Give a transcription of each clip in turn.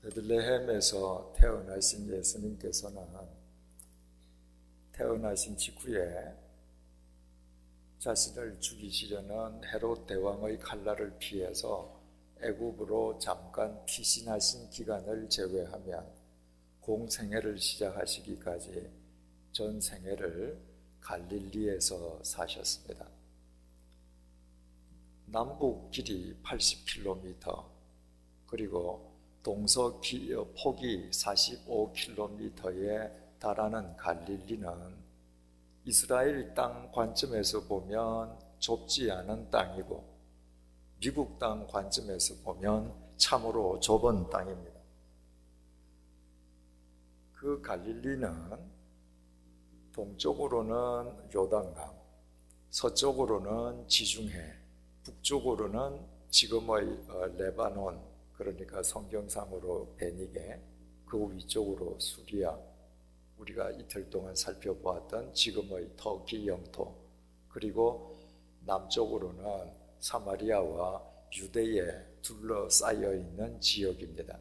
베들레헴에서 태어나신 예수님께서는 태어나신 직후에 자신을 죽이시려는 헤롯 대왕의 칼날을 피해서 애굽으로 잠깐 피신하신 기간을 제외하면 공생애를 시작하시기까지 전 생애를 갈릴리에서 사셨습니다. 남북 길이 80km 그리고 동서 폭이 45km에 달하는 갈릴리는 이스라엘 땅 관점에서 보면 좁지 않은 땅이고 미국 땅 관점에서 보면 참으로 좁은 땅입니다. 그 갈릴리는 동쪽으로는 요단강, 서쪽으로는 지중해, 북쪽으로는 지금의 레바논, 그러니까 성경상으로 베니게, 그 위쪽으로 수리아, 우리가 이틀 동안 살펴보았던 지금의 터키 영토, 그리고 남쪽으로는 사마리아와 유대에 둘러싸여 있는 지역입니다.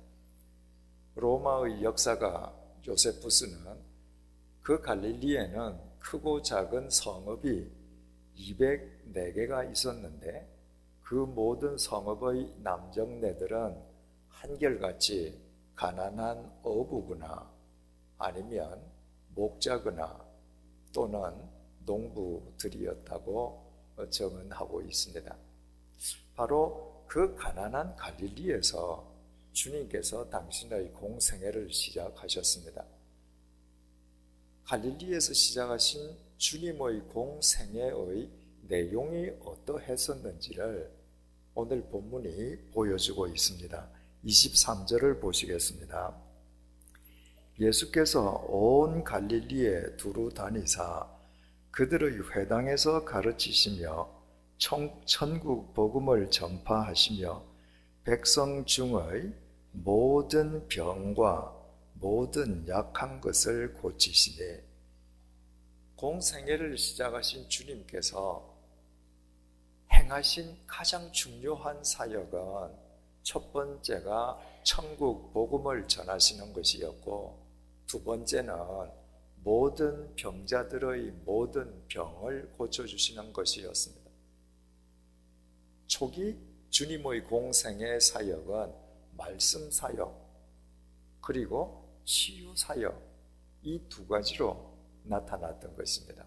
로마의 역사가 요세푸스는 그 갈릴리에는 크고 작은 성읍이 204개가 있었는데 그 모든 성읍의 남정네들은 한결같이 가난한 어부거나 아니면 목자거나 또는 농부들이었다고 증언하고 있습니다. 바로 그 가난한 갈릴리에서 주님께서 당신의 공생애를 시작하셨습니다. 갈릴리에서 시작하신 주님의 공생애의 내용이 어떠했었는지를 오늘 본문이 보여주고 있습니다. 23절을 보시겠습니다. 예수께서 온 갈릴리에 두루 다니사 그들의 회당에서 가르치시며 천국 복음을 전파하시며 백성 중의 모든 병과 모든 약한 것을 고치시되, 공생애를 시작하신 주님께서 행하신 가장 중요한 사역은 첫 번째가 천국 복음을 전하시는 것이었고, 두 번째는 모든 병자들의 모든 병을 고쳐주시는 것이었습니다. 초기 주님의 공생애 사역은 말씀 사역 그리고 치유 사역, 이 두 가지로 나타났던 것입니다.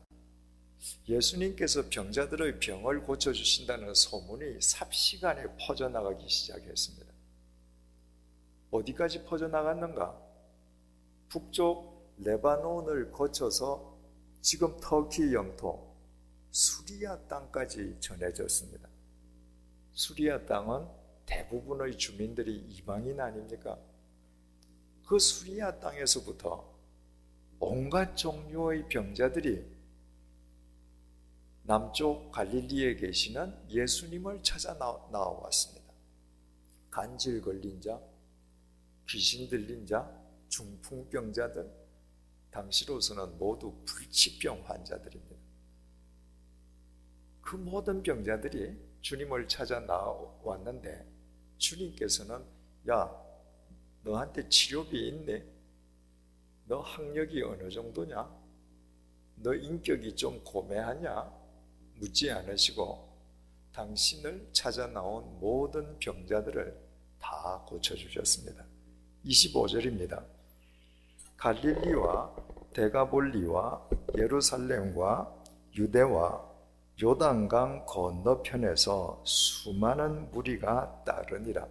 예수님께서 병자들의 병을 고쳐주신다는 소문이 삽시간에 퍼져나가기 시작했습니다. 어디까지 퍼져나갔는가? 북쪽 레바논을 거쳐서 지금 터키 영토 수리아 땅까지 전해졌습니다. 수리아 땅은 대부분의 주민들이 이방인 아닙니까? 그 수리아 땅에서부터 온갖 종류의 병자들이 남쪽 갈릴리에 계시는 예수님을 찾아 나와왔습니다. 간질 걸린 자, 귀신 들린 자, 중풍병자들, 당시로서는 모두 불치병 환자들입니다. 그 모든 병자들이 주님을 찾아 나왔는데 주님께서는 야, 너한테 치료비 있니? 너 학력이 어느 정도냐? 너 인격이 좀 고매하냐? 묻지 않으시고 당신을 찾아 나온 모든 병자들을 다 고쳐주셨습니다. 25절입니다. 갈릴리와 데가볼리와 예루살렘과 유대와 요단강 건너편에서 수많은 무리가 따르니라.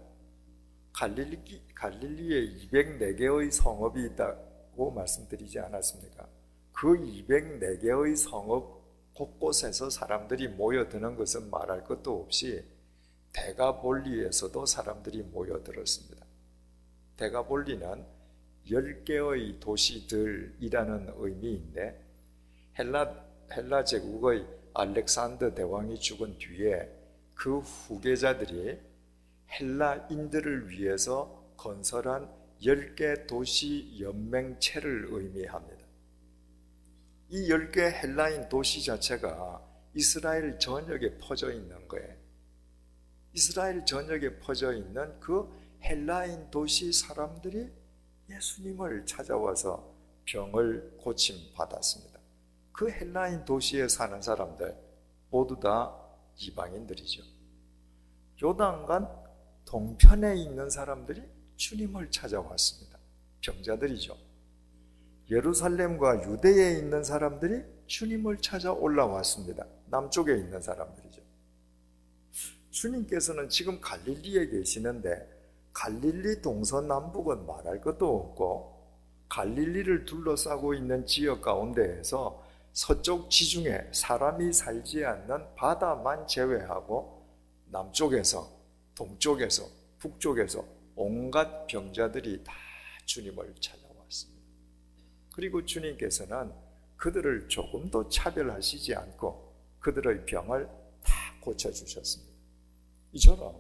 갈릴리에 204개의 성읍이 있다고 말씀드리지 않았습니까? 그 204개의 성읍 곳곳에서 사람들이 모여드는 것은 말할 것도 없이 데가볼리에서도 사람들이 모여들었습니다. 데가볼리는 10개의 도시들이라는 의미인데 헬라 제국의 알렉산더 대왕이 죽은 뒤에 그 후계자들이 헬라인들을 위해서 건설한 10개 도시 연맹체를 의미합니다. 이 10개 헬라인 도시 자체가 이스라엘 전역에 퍼져 있는 거예요. 이스라엘 전역에 퍼져 있는 그 헬라인 도시 사람들이 예수님을 찾아와서 병을 고침 받았습니다. 그 헬라인 도시에 사는 사람들 모두 다 이방인들이죠. 요단강 동편에 있는 사람들이 주님을 찾아왔습니다. 병자들이죠. 예루살렘과 유대에 있는 사람들이 주님을 찾아 올라왔습니다. 남쪽에 있는 사람들이죠. 주님께서는 지금 갈릴리에 계시는데 갈릴리 동서남북은 말할 것도 없고 갈릴리를 둘러싸고 있는 지역 가운데에서 서쪽 지중해 사람이 살지 않는 바다만 제외하고 남쪽에서 동쪽에서 북쪽에서 온갖 병자들이 다 주님을 찾아왔습니다. 그리고 주님께서는 그들을 조금도 차별하시지 않고 그들의 병을 다 고쳐주셨습니다. 이처럼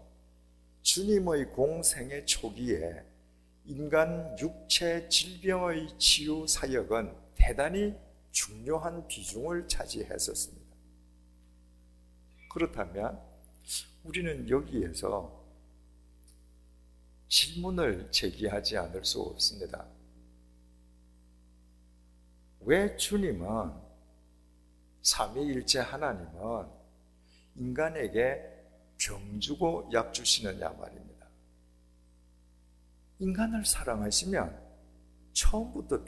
주님의 공생의 초기에 인간 육체 질병의 치유 사역은 대단히 중요한 비중을 차지했었습니다. 그렇다면 우리는 여기에서 질문을 제기하지 않을 수 없습니다. 왜 주님은, 삼위일체 하나님은 인간에게 병 주고 약 주시느냐 말입니다. 인간을 사랑하시면 처음부터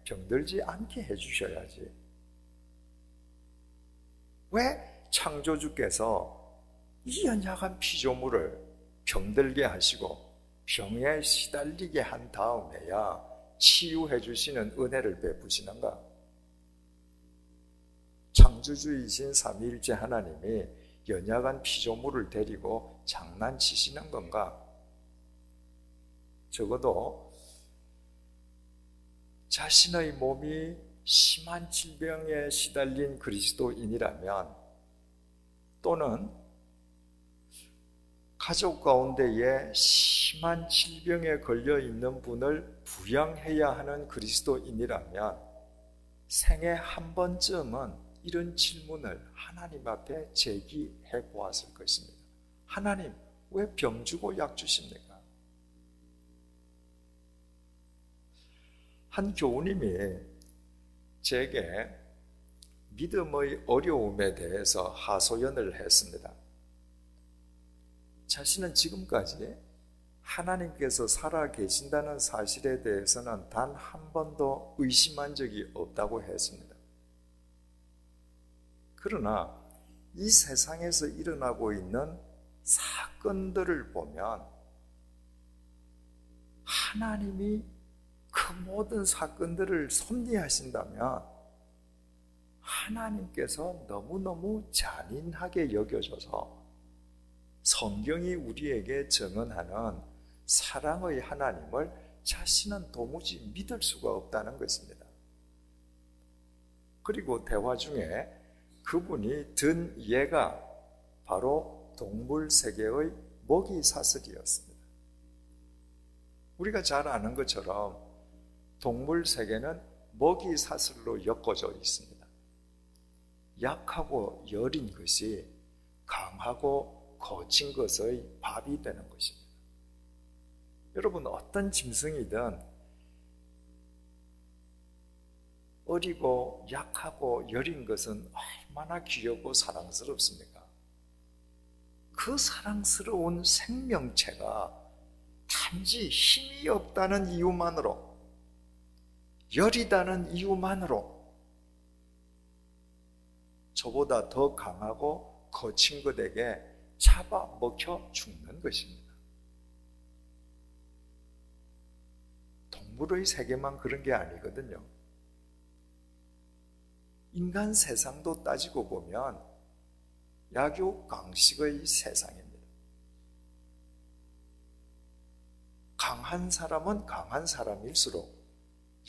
병들지 않게 해주셔야지. 왜 창조주께서 이 연약한 피조물을 병들게 하시고 병에 시달리게 한 다음에야 치유해 주시는 은혜를 베푸시는가? 창조주이신 삼위일체 하나님이 연약한 피조물을 데리고 장난치시는 건가? 적어도 자신의 몸이 심한 질병에 시달린 그리스도인이라면 또는 가족 가운데에 심한 질병에 걸려 있는 분을 부양해야 하는 그리스도인이라면 생애 한 번쯤은 이런 질문을 하나님 앞에 제기해 보았을 것입니다. 하나님, 왜 병 주고 약 주십니까? 한 교우님이 제게 믿음의 어려움에 대해서 하소연을 했습니다. 자신은 지금까지 하나님께서 살아 계신다는 사실에 대해서는 단 한 번도 의심한 적이 없다고 했습니다. 그러나 이 세상에서 일어나고 있는 사건들을 보면 하나님이 그 모든 사건들을 섭리하신다면 하나님께서 너무너무 잔인하게 여겨져서 성경이 우리에게 증언하는 사랑의 하나님을 자신은 도무지 믿을 수가 없다는 것입니다. 그리고 대화 중에 그분이 든 예가 바로 동물 세계의 먹이 사슬이었습니다. 우리가 잘 아는 것처럼 동물 세계는 먹이 사슬로 엮어져 있습니다. 약하고 여린 것이 강하고 거친 것의 밥이 되는 것입니다. 여러분, 어떤 짐승이든 어리고 약하고 여린 것은 얼마나 귀엽고 사랑스럽습니까? 그 사랑스러운 생명체가 단지 힘이 없다는 이유만으로, 여리다는 이유만으로 저보다 더 강하고 거친 것에게 잡아먹혀 죽는 것입니다. 동물의 세계만 그런 게 아니거든요. 인간 세상도 따지고 보면 약육강식의 세상입니다. 강한 사람은 강한 사람일수록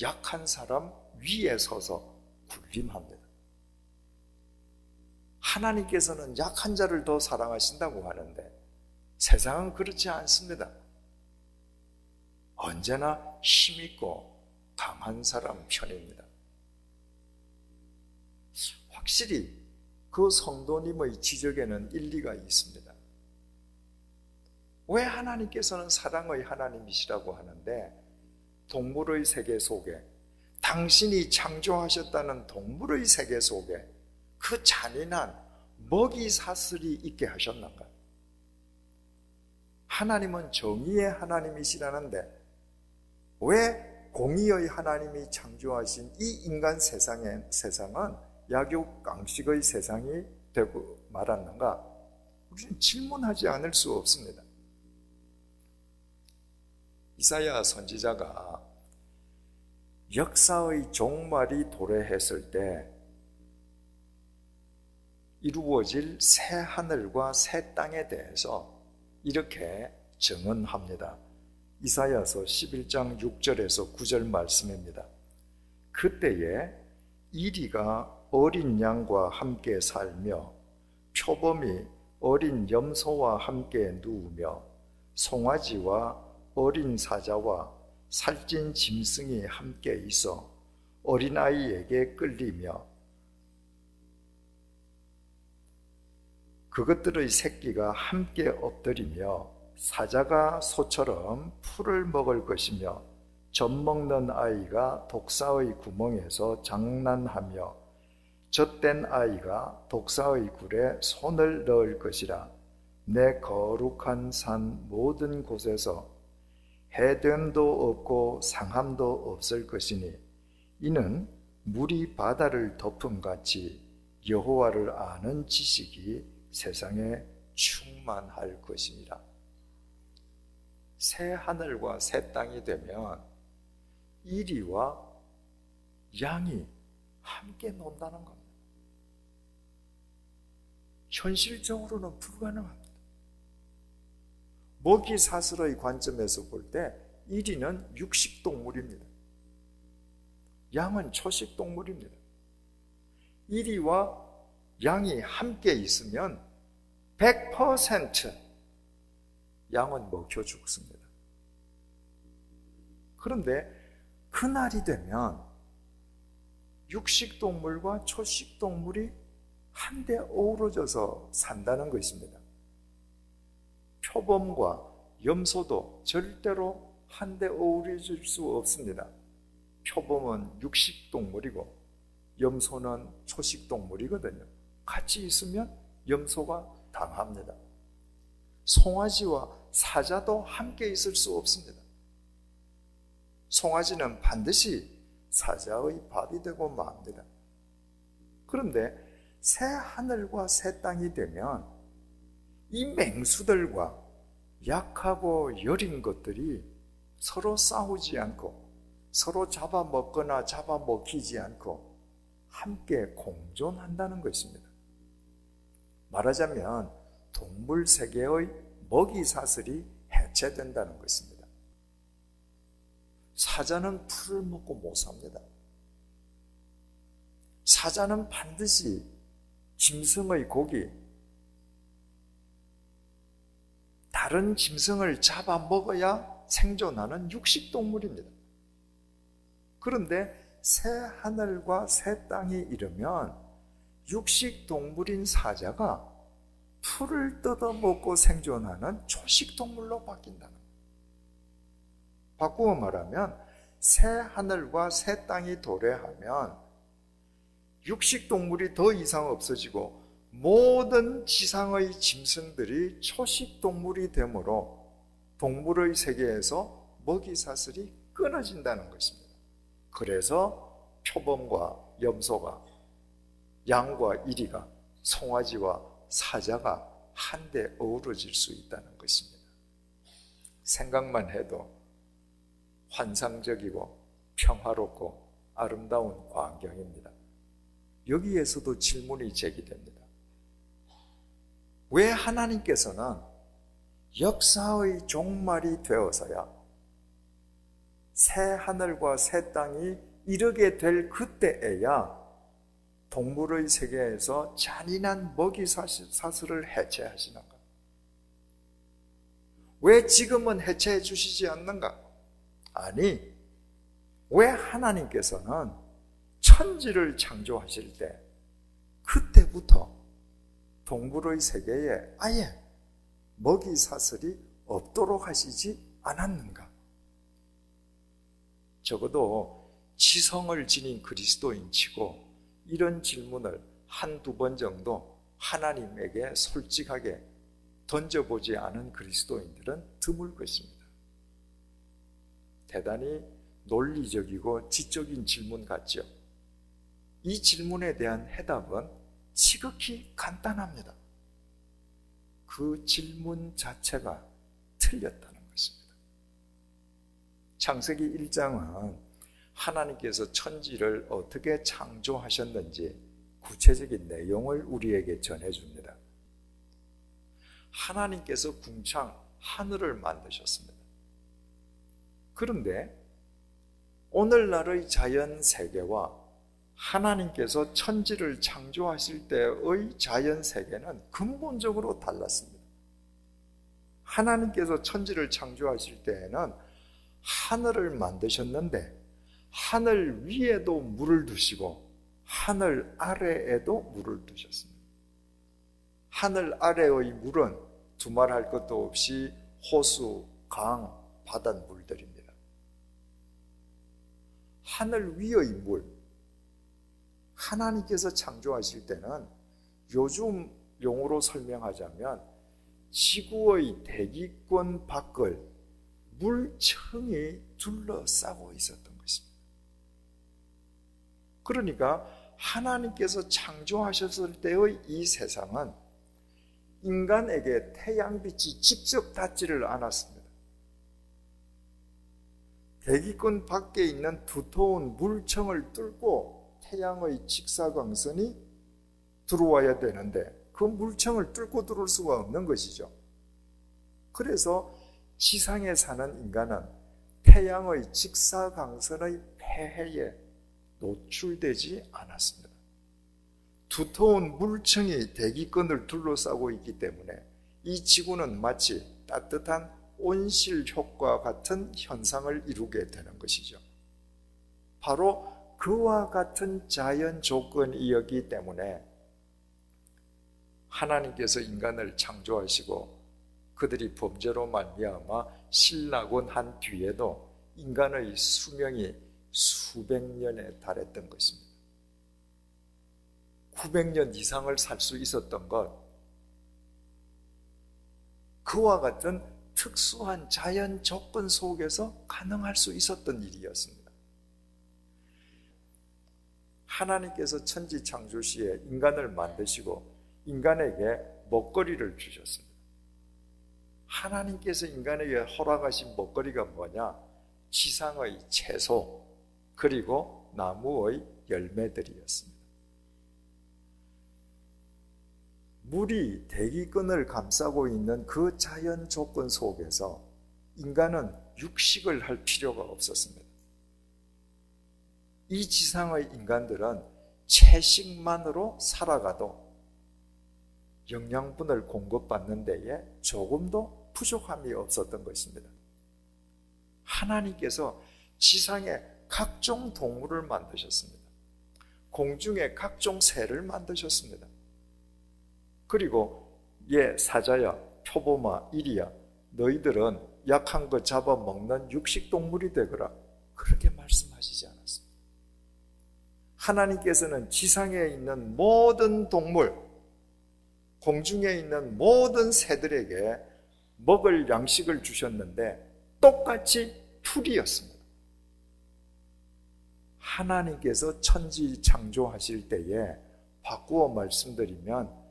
약한 사람 위에 서서 군림합니다. 하나님께서는 약한 자를 더 사랑하신다고 하는데 세상은 그렇지 않습니다. 언제나 힘있고 강한 사람 편입니다. 확실히 그 성도님의 지적에는 일리가 있습니다. 왜 하나님께서는 사랑의 하나님이시라고 하는데 동물의 세계 속에, 당신이 창조하셨다는 동물의 세계 속에 그 잔인한 먹이 사슬이 있게 하셨는가? 하나님은 정의의 하나님이시라는데 왜 공의의 하나님이 창조하신 이 인간 세상은 약육강식의 세상이 되고 말았는가? 우리는 질문하지 않을 수 없습니다. 이사야 선지자가 역사의 종말이 도래했을 때 이루어질 새 하늘과 새 땅에 대해서 이렇게 증언합니다. 이사야서 11장 6절에서 9절 말씀입니다. 그때에 이리가 어린 양과 함께 살며 표범이 어린 염소와 함께 누우며 송아지와 어린 사자와 살찐 짐승이 함께 있어 어린아이에게 끌리며 그것들의 새끼가 함께 엎드리며 사자가 소처럼 풀을 먹을 것이며 젖먹는 아이가 독사의 구멍에서 장난하며 젖된 아이가 독사의 굴에 손을 넣을 것이라. 내 거룩한 산 모든 곳에서 해됨도 없고 상함도 없을 것이니 이는 물이 바다를 덮음같이 여호와를 아는 지식이 세상에 충만할 것이니라. 새 하늘과 새 땅이 되면 이리와 양이 함께 논다는 겁니다. 현실적으로는 불가능합니다. 먹이 사슬의 관점에서 볼 때 이리는 육식동물입니다. 양은 초식동물입니다. 이리와 양이 함께 있으면 100% 양은 먹혀 죽습니다. 그런데 그날이 되면 육식동물과 초식동물이 한데 어우러져서 산다는 것입니다. 표범과 염소도 절대로 한데 어우러질 수 없습니다. 표범은 육식동물이고 염소는 초식동물이거든요. 같이 있으면 염소가 당합니다. 송아지와 사자도 함께 있을 수 없습니다. 송아지는 반드시 사자의 밥이 되고 맙니다. 그런데 새 하늘과 새 땅이 되면 이 맹수들과 약하고 여린 것들이 서로 싸우지 않고 서로 잡아먹거나 잡아먹히지 않고 함께 공존한다는 것입니다. 말하자면 동물 세계의 먹이 사슬이 해체된다는 것입니다. 사자는 풀을 먹고 못 삽니다. 사자는 반드시 짐승의 고기, 다른 짐승을 잡아먹어야 생존하는 육식동물입니다. 그런데 새 하늘과 새 땅이 이르면 육식동물인 사자가 풀을 뜯어먹고 생존하는 초식동물로 바뀐다는 거예요. 바꾸어 말하면 새 하늘과 새 땅이 도래하면 육식동물이 더 이상 없어지고 모든 지상의 짐승들이 초식동물이 되므로 동물의 세계에서 먹이사슬이 끊어진다는 것입니다. 그래서 표범과 염소가, 양과 이리가, 송아지와 사자가 한데 어우러질 수 있다는 것입니다. 생각만 해도 환상적이고 평화롭고 아름다운 광경입니다. 여기에서도 질문이 제기됩니다. 왜 하나님께서는 역사의 종말이 되어서야 새 하늘과 새 땅이 이르게 될 그때에야 동물의 세계에서 잔인한 먹이 사슬을 해체하시는가? 왜 지금은 해체해 주시지 않는가? 아니, 왜 하나님께서는 천지를 창조하실 때 그때부터 동물의 세계에 아예 먹이 사슬이 없도록 하시지 않았는가? 적어도 지성을 지닌 그리스도인치고 이런 질문을 한두 번 정도 하나님에게 솔직하게 던져보지 않은 그리스도인들은 드물 것입니다. 대단히 논리적이고 지적인 질문 같죠. 이 질문에 대한 해답은 지극히 간단합니다. 그 질문 자체가 틀렸다는 것입니다. 창세기 1장은 하나님께서 천지를 어떻게 창조하셨는지 구체적인 내용을 우리에게 전해줍니다. 하나님께서 궁창 하늘을 만드셨습니다. 그런데 오늘날의 자연 세계와 하나님께서 천지를 창조하실 때의 자연 세계는 근본적으로 달랐습니다. 하나님께서 천지를 창조하실 때에는 하늘을 만드셨는데 하늘 위에도 물을 두시고 하늘 아래에도 물을 두셨습니다. 하늘 아래의 물은 두말할 것도 없이 호수, 강, 바닷물들입니다. 하늘 위의 물, 하나님께서 창조하실 때는 요즘 용어로 설명하자면 지구의 대기권 밖을 물청이 둘러싸고 있었던 것입니다. 그러니까 하나님께서 창조하셨을 때의 이 세상은 인간에게 태양빛이 직접 닿지를 않았습니다. 대기권 밖에 있는 두터운 물청을 뚫고 태양의 직사광선이 들어와야 되는데 그 물청을 뚫고 들어올 수가 없는 것이죠. 그래서 지상에 사는 인간은 태양의 직사광선의 폐해에 노출되지 않았습니다. 두터운 물청이 대기권을 둘러싸고 있기 때문에 이 지구는 마치 따뜻한 온실 효과 같은 현상을 이루게 되는 것이죠. 바로 그와 같은 자연 조건이었기 때문에 하나님께서 인간을 창조하시고 그들이 범죄로 말미암아 실나곤 한 뒤에도 인간의 수명이 수백 년에 달했던 것입니다. 900년 이상을 살 수 있었던 것, 그와 같은 특수한 자연 조건 속에서 가능할 수 있었던 일이었습니다. 하나님께서 천지 창조 시에 인간을 만드시고 인간에게 먹거리를 주셨습니다. 하나님께서 인간에게 허락하신 먹거리가 뭐냐? 지상의 채소 그리고 나무의 열매들이었습니다. 물이 대기권을 감싸고 있는 그 자연 조건 속에서 인간은 육식을 할 필요가 없었습니다. 이 지상의 인간들은 채식만으로 살아가도 영양분을 공급받는 데에 조금도 부족함이 없었던 것입니다. 하나님께서 지상에 각종 동물을 만드셨습니다. 공중에 각종 새를 만드셨습니다. 그리고 사자야, 표범아, 이리야, 너희들은 약한 거 잡아먹는 육식동물이 되거라, 그렇게 말씀하시지 않았습니다. 하나님께서는 지상에 있는 모든 동물, 공중에 있는 모든 새들에게 먹을 양식을 주셨는데 똑같이 풀이었습니다. 하나님께서 천지 창조하실 때에 바꾸어 말씀드리면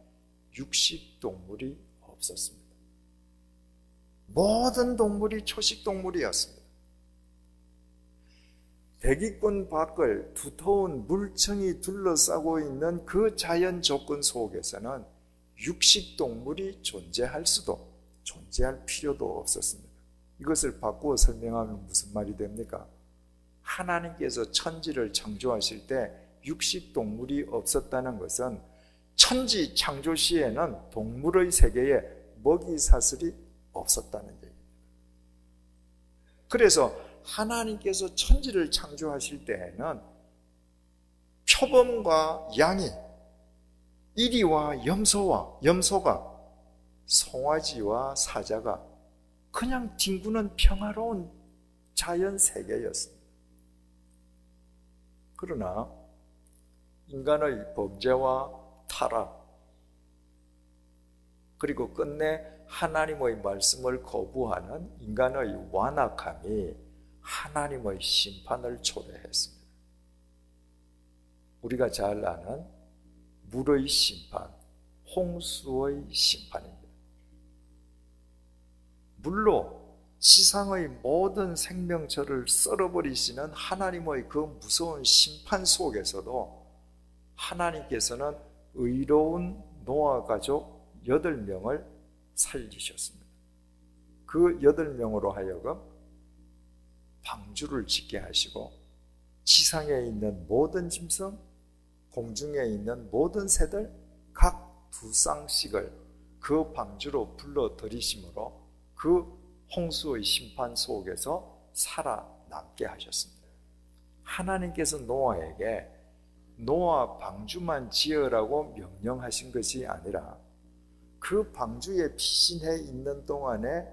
육식동물이 없었습니다. 모든 동물이 초식동물이었습니다. 대기권 밖을 두터운 물청이 둘러싸고 있는 그 자연 조건 속에서는 육식동물이 존재할 수도 존재할 필요도 없었습니다. 이것을 바꾸어 설명하면 무슨 말이 됩니까? 하나님께서 천지를 창조하실 때 육식동물이 없었다는 것은 천지 창조 시에는 동물의 세계에 먹이 사슬이 없었다는 얘기입니다. 그래서 하나님께서 천지를 창조하실 때에는 표범과 양이, 이리와 염소가, 송아지와 사자가, 그냥 뒹구는 평화로운 자연 세계였습니다. 그러나 인간의 범죄와 타락, 그리고 끝내 하나님의 말씀을 거부하는 인간의 완악함이 하나님의 심판을 초래했습니다. 우리가 잘 아는 물의 심판, 홍수의 심판입니다. 물로 지상의 모든 생명체를 썰어버리시는 하나님의 그 무서운 심판 속에서도 하나님께서는 의로운 노아 가족 8명을 살리셨습니다. 그 8명으로 하여금 방주를 짓게 하시고 지상에 있는 모든 짐승, 공중에 있는 모든 새들 각 2쌍씩을 그 방주로 불러들이심으로 그 홍수의 심판 속에서 살아남게 하셨습니다. 하나님께서 노아에게 노아 방주만 지으라고 명령하신 것이 아니라 그 방주에 피신해 있는 동안에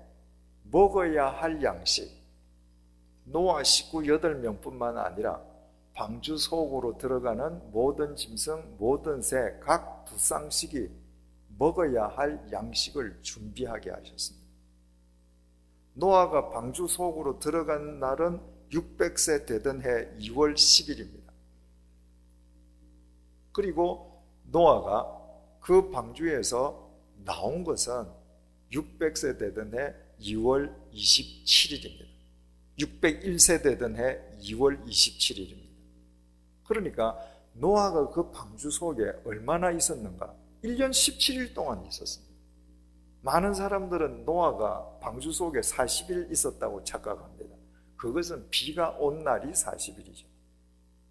먹어야 할 양식, 노아 식구 8명뿐만 아니라 방주 속으로 들어가는 모든 짐승, 모든 새 각 2쌍씩이 먹어야 할 양식을 준비하게 하셨습니다. 노아가 방주 속으로 들어간 날은 600세 되던 해 2월 10일입니다. 그리고 노아가 그 방주에서 나온 것은 600세 되던 해 2월 27일입니다. 601세 되던 해 2월 27일입니다. 그러니까 노아가 그 방주 속에 얼마나 있었는가? 1년 17일 동안 있었습니다. 많은 사람들은 노아가 방주 속에 40일 있었다고 착각합니다. 그것은 비가 온 날이 40일이죠.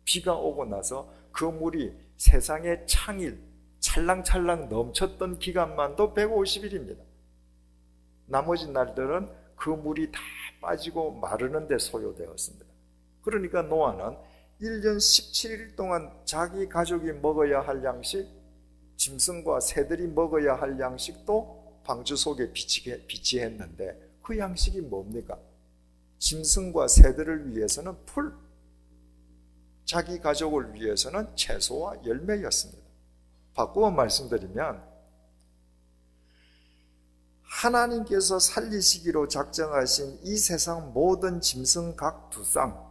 비가 오고 나서 그 물이 세상에 창일, 찰랑찰랑 넘쳤던 기간만도 150일입니다. 나머지 날들은 그 물이 다 빠지고 마르는 데 소요되었습니다. 그러니까 노아는 1년 17일 동안 자기 가족이 먹어야 할 양식, 짐승과 새들이 먹어야 할 양식도 방주 속에 비치했는데 그 양식이 뭡니까? 짐승과 새들을 위해서는 풀, 자기 가족을 위해서는 채소와 열매였습니다. 바꾸어 말씀드리면 하나님께서 살리시기로 작정하신 이 세상 모든 짐승 각 2쌍,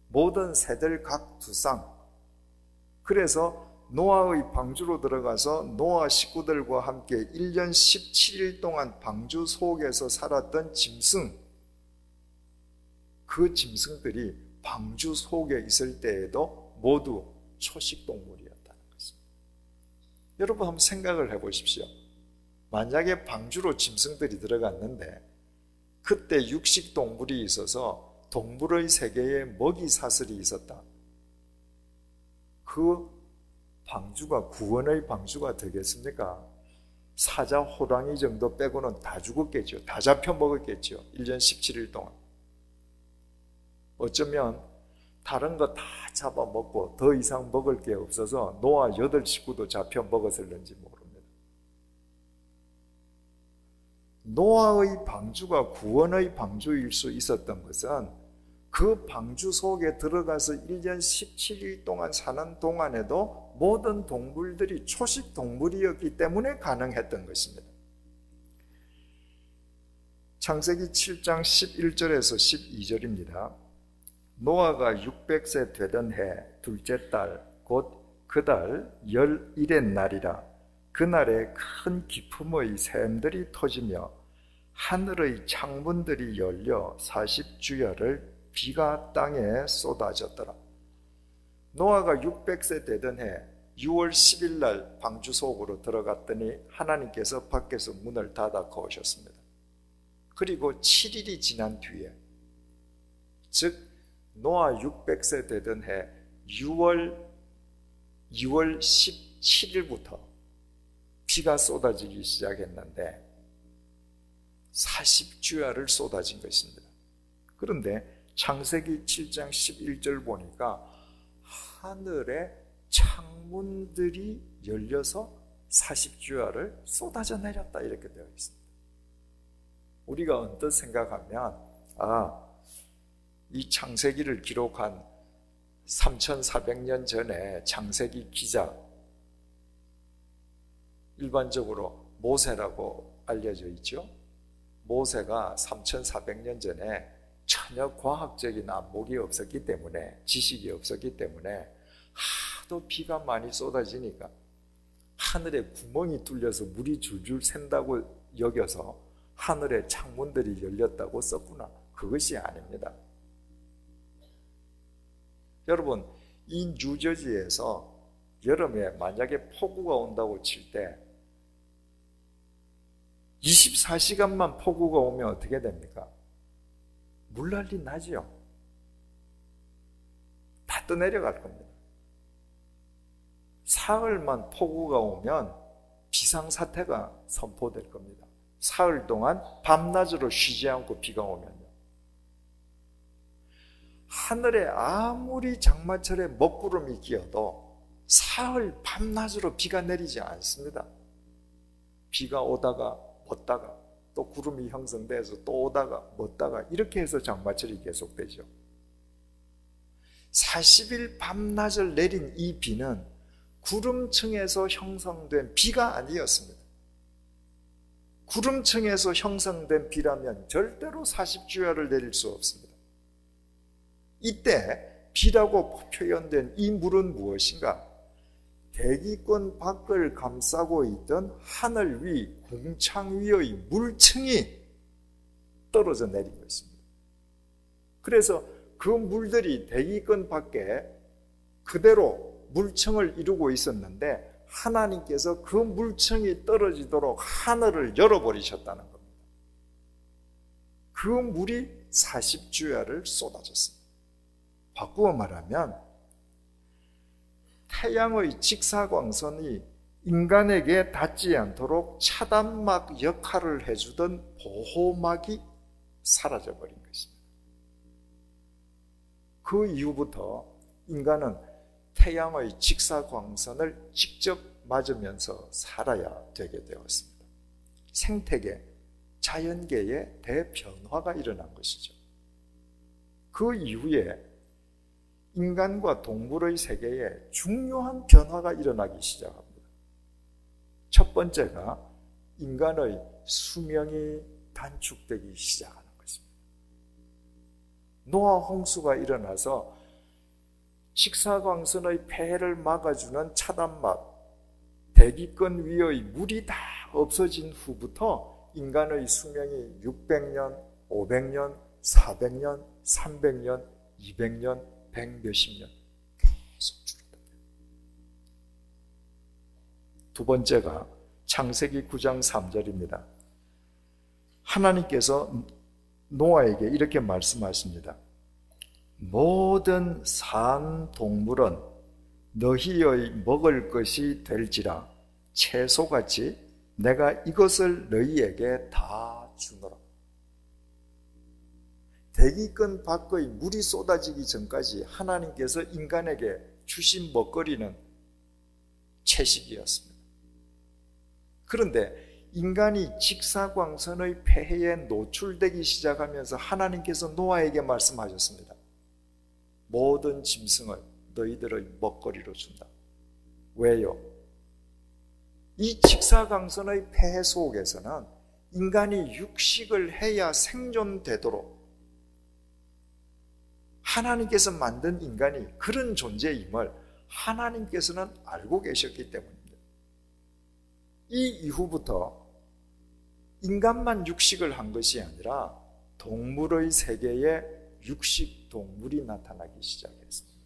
모든 새들 각 2쌍, 그래서 노아의 방주로 들어가서 노아 식구들과 함께 1년 17일 동안 방주 속에서 살았던 짐승, 그 짐승들이 방주 속에 있을 때에도 모두 초식동물이었다는 것입니다. 여러분 한번 생각을 해보십시오. 만약에 방주로 짐승들이 들어갔는데 그때 육식동물이 있어서 동물의 세계에 먹이 사슬이 있었다. 그 방주가 구원의 방주가 되겠습니까? 사자, 호랑이 정도 빼고는 다 죽었겠죠. 다 잡혀 먹었겠죠. 1년 17일 동안. 어쩌면 다른 거 다 잡아먹고 더 이상 먹을 게 없어서 노아 8 식구도 잡혀 먹었을는지 모릅니다. 노아의 방주가 구원의 방주일 수 있었던 것은 그 방주 속에 들어가서 1년 17일 동안 사는 동안에도 모든 동물들이 초식 동물이었기 때문에 가능했던 것입니다. 창세기 7장 11절에서 12절입니다. 노아가 600세 되던 해 둘째 달 곧 그 달 11의 날이라. 그날에 큰 기품의 샘들이 터지며 하늘의 창문들이 열려 40주야를 비가 땅에 쏟아졌더라. 노아가 600세 되던 해 6월 10일 날 방주 속으로 들어갔더니 하나님께서 밖에서 문을 닫아 거우셨습니다. 그리고 7일이 지난 뒤에, 즉 노아 600세 되던 해 6월 17일부터 비가 쏟아지기 시작했는데 40주야를 쏟아진 것입니다. 그런데 창세기 7장 11절 보니까 하늘에 창문들이 열려서 40주야를 쏟아져 내렸다 이렇게 되어 있습니다. 우리가 언뜻 생각하면 이 창세기를 기록한 3400년 전에 창세기 기자, 일반적으로 모세라고 알려져 있죠. 모세가 3400년 전에 전혀 과학적인 안목이 없었기 때문에, 지식이 없었기 때문에 하도 비가 많이 쏟아지니까 하늘에 구멍이 뚫려서 물이 줄줄 샌다고 여겨서 하늘에 창문들이 열렸다고 썼구나. 그것이 아닙니다. 여러분, 이 뉴저지에서 여름에 만약에 폭우가 온다고 칠 때 24시간만 폭우가 오면 어떻게 됩니까? 물난리 나죠. 다 떠내려갈 겁니다. 사흘만 폭우가 오면 비상사태가 선포될 겁니다. 사흘 동안 밤낮으로 쉬지 않고 비가 오면요. 하늘에 아무리 장마철에 먹구름이 끼어도 사흘 밤낮으로 비가 내리지 않습니다. 비가 오다가 멎다가 또 구름이 형성돼서 또 오다가 멎다가 이렇게 해서 장마철이 계속되죠. 40일 밤낮을 내린 이 비는 구름층에서 형성된 비가 아니었습니다. 구름층에서 형성된 비라면 절대로 40주야를 내릴 수 없습니다. 이때 비라고 표현된 이 물은 무엇인가? 대기권 밖을 감싸고 있던 하늘 위 궁창 위의 물층이 떨어져 내린 것입니다. 그래서 그 물들이 대기권 밖에 그대로 물층을 이루고 있었는데 하나님께서 그 물층이 떨어지도록 하늘을 열어버리셨다는 겁니다. 그 물이 40주야를 쏟아졌습니다. 바꾸어 말하면 태양의 직사광선이 인간에게 닿지 않도록 차단막 역할을 해주던 보호막이 사라져버린 것입니다. 그 이후부터 인간은 태양의 직사광선을 직접 맞으면서 살아야 되게 되었습니다. 생태계, 자연계의 대변화가 일어난 것이죠. 그 이후에 인간과 동물의 세계에 중요한 변화가 일어나기 시작합니다. 첫 번째가 인간의 수명이 단축되기 시작하는 것입니다. 노아 홍수가 일어나서 직사광선의 폐해를 막아주는 차단막, 대기권 위의 물이 다 없어진 후부터 인간의 수명이 600년, 500년, 400년, 300년, 200년, 100몇십 년 계속 줄어듭니다. 두 번째가 창세기 9장 3절입니다. 하나님께서 노아에게 이렇게 말씀하십니다. 모든 산 동물은 너희의 먹을 것이 될지라 채소같이 내가 이것을 너희에게 다 주노라. 대기권 밖의 물이 쏟아지기 전까지 하나님께서 인간에게 주신 먹거리는 채식이었습니다. 그런데 인간이 직사광선의 폐해에 노출되기 시작하면서 하나님께서 노아에게 말씀하셨습니다. 모든 짐승을 너희들의 먹거리로 준다. 왜요? 이 직사광선의 폐해 속에서는 인간이 육식을 해야 생존되도록 하나님께서 만든 인간이 그런 존재임을 하나님께서는 알고 계셨기 때문입니다. 이 이후부터 인간만 육식을 한 것이 아니라 동물의 세계에 육식 동물이 나타나기 시작했습니다.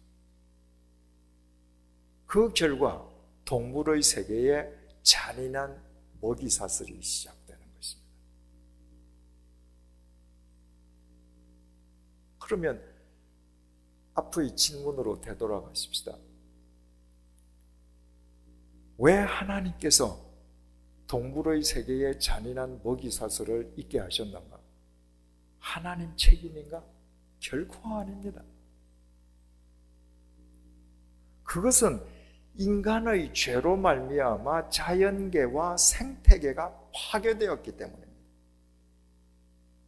그 결과 동물의 세계에 잔인한 먹이 사슬이 시작되는 것입니다. 그러면 앞의 질문으로 되돌아가십시다. 왜 하나님께서 동물의 세계에 잔인한 먹이 사슬을 있게 하셨는가? 하나님 책임인가? 결코 아닙니다. 그것은 인간의 죄로 말미암아 자연계와 생태계가 파괴되었기 때문입니다.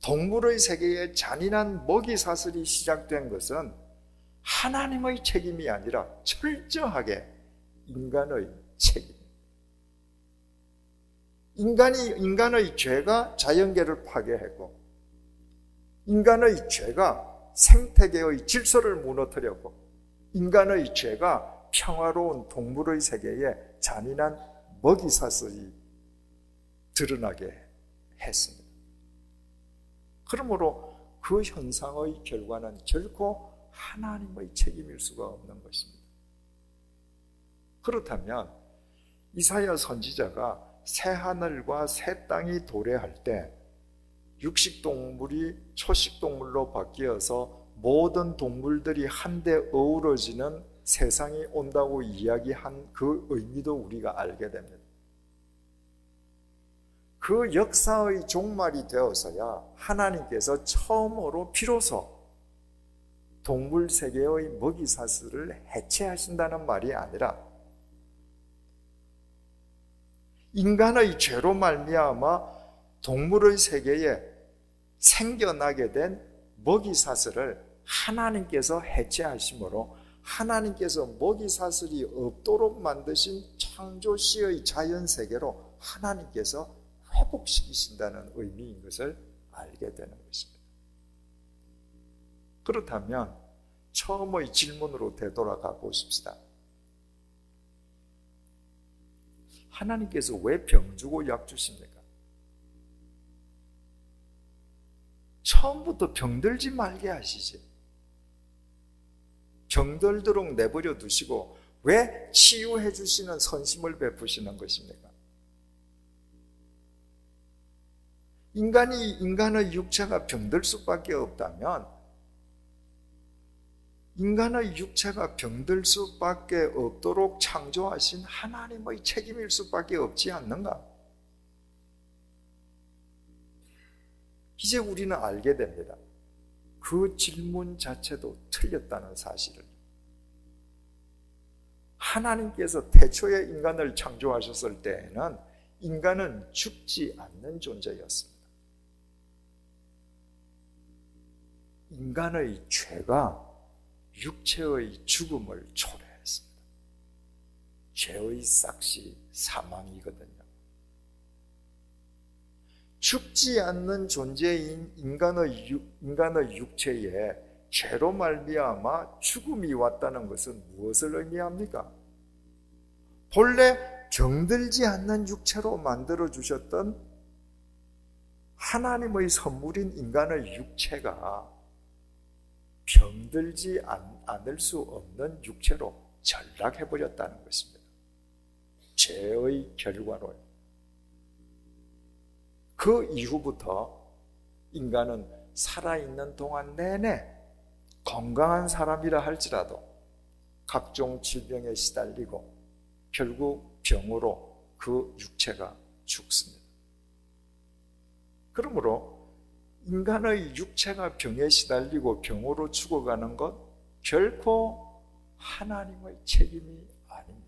동물의 세계에 잔인한 먹이 사슬이 시작된 것은 하나님의 책임이 아니라 철저하게 인간의 책임. 인간의 죄가 자연계를 파괴했고, 인간의 죄가 생태계의 질서를 무너뜨렸고, 인간의 죄가 평화로운 동물의 세계에 잔인한 먹이 사슬이 드러나게 했습니다. 그러므로 그 현상의 결과는 결코 하나님의 책임일 수가 없는 것입니다. 그렇다면 이사야 선지자가 새 하늘과 새 땅이 도래할 때 육식동물이 초식동물로 바뀌어서 모든 동물들이 한데 어우러지는 세상이 온다고 이야기한 그 의미도 우리가 알게 됩니다. 그 역사의 종말이 되어서야 하나님께서 처음으로 비로소 동물 세계의 먹이 사슬을 해체하신다는 말이 아니라 인간의 죄로 말미암아 동물의 세계에 생겨나게 된 먹이 사슬을 하나님께서 해체하심으로 하나님께서 먹이 사슬이 없도록 만드신 창조 시의 자연 세계로 하나님께서 회복시키신다는 의미인 것을 알게 되는 것입니다. 그렇다면 처음의 질문으로 되돌아가 보십시다. 하나님께서 왜 병 주고 약 주십니까? 처음부터 병들지 말게 하시지. 병들도록 내버려 두시고 왜 치유해 주시는 선심을 베푸시는 것입니까? 인간의 육체가 병들 수밖에 없다면 인간의 육체가 병들 수밖에 없도록 창조하신 하나님의 책임일 수밖에 없지 않는가? 이제 우리는 알게 됩니다. 그 질문 자체도 틀렸다는 사실을. 하나님께서 태초에 인간을 창조하셨을 때에는 인간은 죽지 않는 존재였습니다. 인간의 죄가 육체의 죽음을 초래했습니다. 죄의 싹시 사망이거든요. 죽지 않는 존재인 인간의 육체에 죄로 말미암아 죽음이 왔다는 것은 무엇을 의미합니까? 본래 병들지 않는 육체로 만들어 주셨던 하나님의 선물인 인간의 육체가 병들지 않을 수 없는 육체로 전락해버렸다는 것입니다. 죄의 결과로요. 그 이후부터 인간은 살아있는 동안 내내 건강한 사람이라 할지라도 각종 질병에 시달리고 결국 병으로 그 육체가 죽습니다. 그러므로 인간의 육체가 병에 시달리고 병으로 죽어가는 것 결코 하나님의 책임이 아닙니다.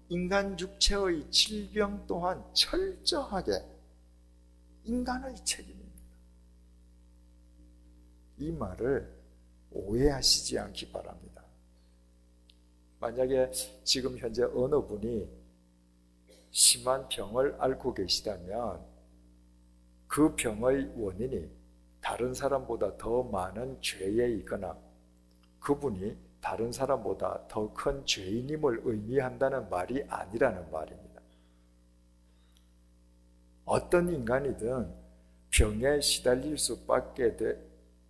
인간 육체의 질병 또한 철저하게 인간의 책임입니다. 이 말을 오해하시지 않기 바랍니다. 만약에 지금 현재 어느 분이 심한 병을 앓고 계시다면 그 병의 원인이 다른 사람보다 더 많은 죄에 있거나 그분이 다른 사람보다 더 큰 죄인임을 의미한다는 말이 아니라는 말입니다. 어떤 인간이든 병에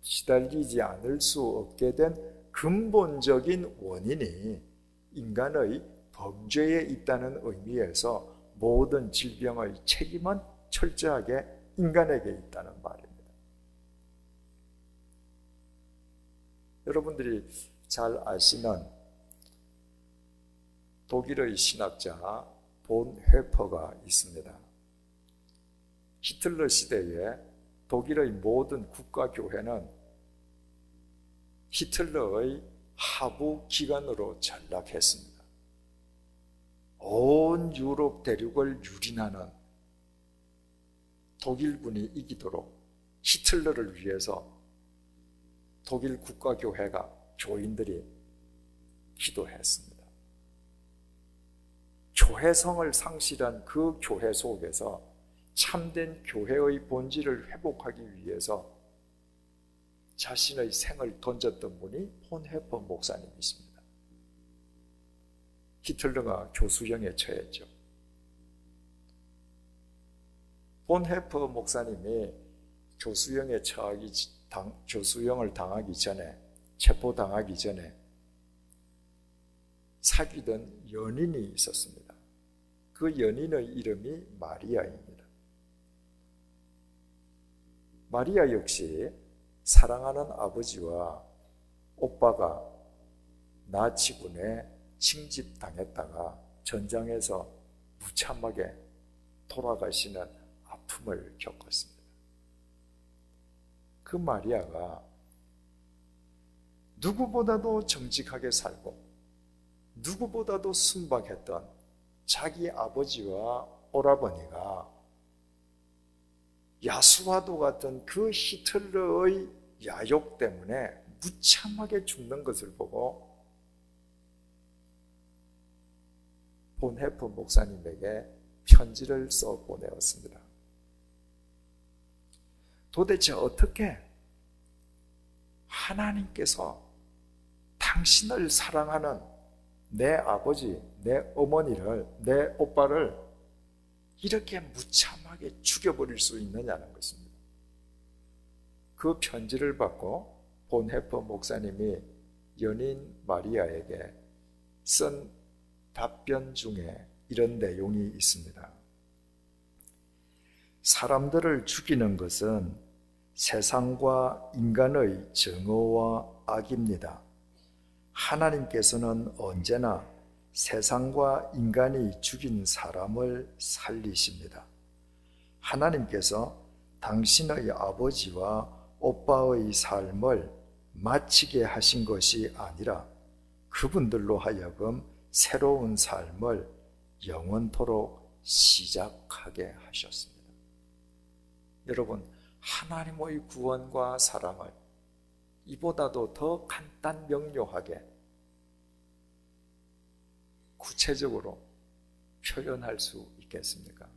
시달리지 않을 수 없게 된 근본적인 원인이 인간의 범죄에 있다는 의미에서 모든 질병의 책임은 철저하게 인간에게 있다는 말입니다. 여러분들이 잘 아시는 독일의 신학자 본 회퍼가 있습니다. 히틀러 시대에 독일의 모든 국가교회는 히틀러의 하부 기관으로 전락했습니다. 온 유럽 대륙을 유린하는 독일군이 이기도록 히틀러를 위해서 독일 국가교회가 교인들이 기도했습니다. 교회성을 상실한 그 교회 속에서 참된 교회의 본질을 회복하기 위해서 자신의 생을 던졌던 분이 본헤퍼 목사님이십니다. 히틀러가 교수형에 처했죠. 본헤퍼 목사님이 교수형을 당하기 전에, 체포당하기 전에 사귀던 연인이 있었습니다. 그 연인의 이름이 마리아입니다. 마리아 역시 사랑하는 아버지와 오빠가 나치군에 징집당했다가 전장에서 무참하게 돌아가시는 아픔을 겪었습니다. 그 마리아가 누구보다도 정직하게 살고 누구보다도 순박했던 자기 아버지와 오라버니가 야수와도 같은 그 히틀러의 야욕 때문에 무참하게 죽는 것을 보고 본헤퍼 목사님에게 편지를 써 보내었습니다. 도대체 어떻게 하나님께서 당신을 사랑하는 내 아버지, 내 어머니를, 내 오빠를 이렇게 무참하게 죽여버릴 수 있느냐는 것입니다. 그 편지를 받고 본헤퍼 목사님이 연인 마리아에게 쓴 답변 중에 이런 내용이 있습니다. 사람들을 죽이는 것은 세상과 인간의 정오와 악입니다. 하나님께서는 언제나 세상과 인간이 죽인 사람을 살리십니다. 하나님께서 당신의 아버지와 오빠의 삶을 마치게 하신 것이 아니라 그분들로 하여금 새로운 삶을 영원토록 시작하게 하셨습니다. 여러분, 하나님의 구원과 사랑을 이보다도 더 간단 명료하게 구체적으로 표현할 수 있겠습니까?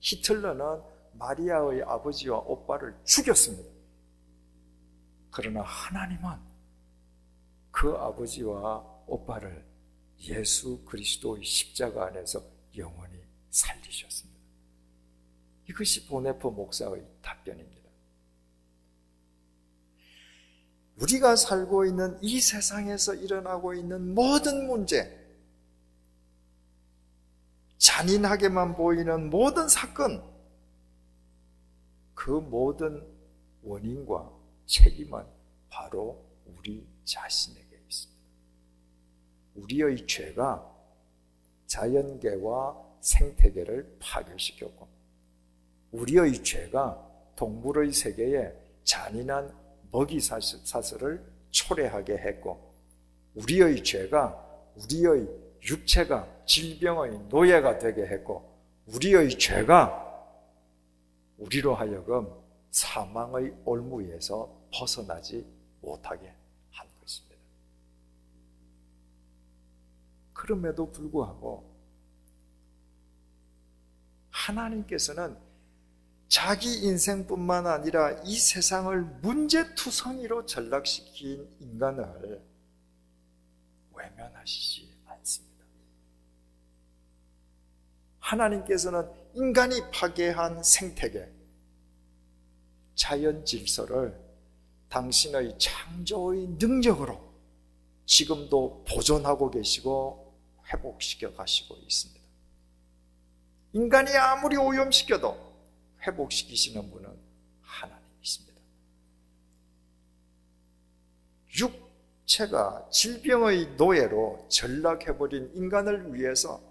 히틀러는 마리아의 아버지와 오빠를 죽였습니다. 그러나 하나님은 그 아버지와 오빠를 예수 그리스도의 십자가 안에서 영원히 살리셨습니다. 이것이 본헤퍼 목사의 답변입니다. 우리가 살고 있는 이 세상에서 일어나고 있는 모든 문제, 잔인하게만 보이는 모든 사건, 그 모든 원인과 책임은 바로 우리 자신에게 있습니다. 우리의 죄가 자연계와 생태계를 파괴시켰고, 우리의 죄가 동물의 세계에 잔인한 먹이사슬을 초래하게 했고, 우리의 죄가 우리의 육체가 질병의 노예가 되게 했고, 우리의 죄가 우리로 하여금 사망의 올무에서 벗어나지 못하게 한 것입니다. 그럼에도 불구하고 하나님께서는 자기 인생뿐만 아니라 이 세상을 문제투성이로 전락시킨 인간을 외면하시지 않습니다. 하나님께서는 인간이 파괴한 생태계, 자연 질서를 당신의 창조의 능력으로 지금도 보존하고 계시고 회복시켜 가시고 있습니다. 인간이 아무리 오염시켜도 회복시키시는 분은 하나님이십니다. 육체가 질병의 노예로 전락해버린 인간을 위해서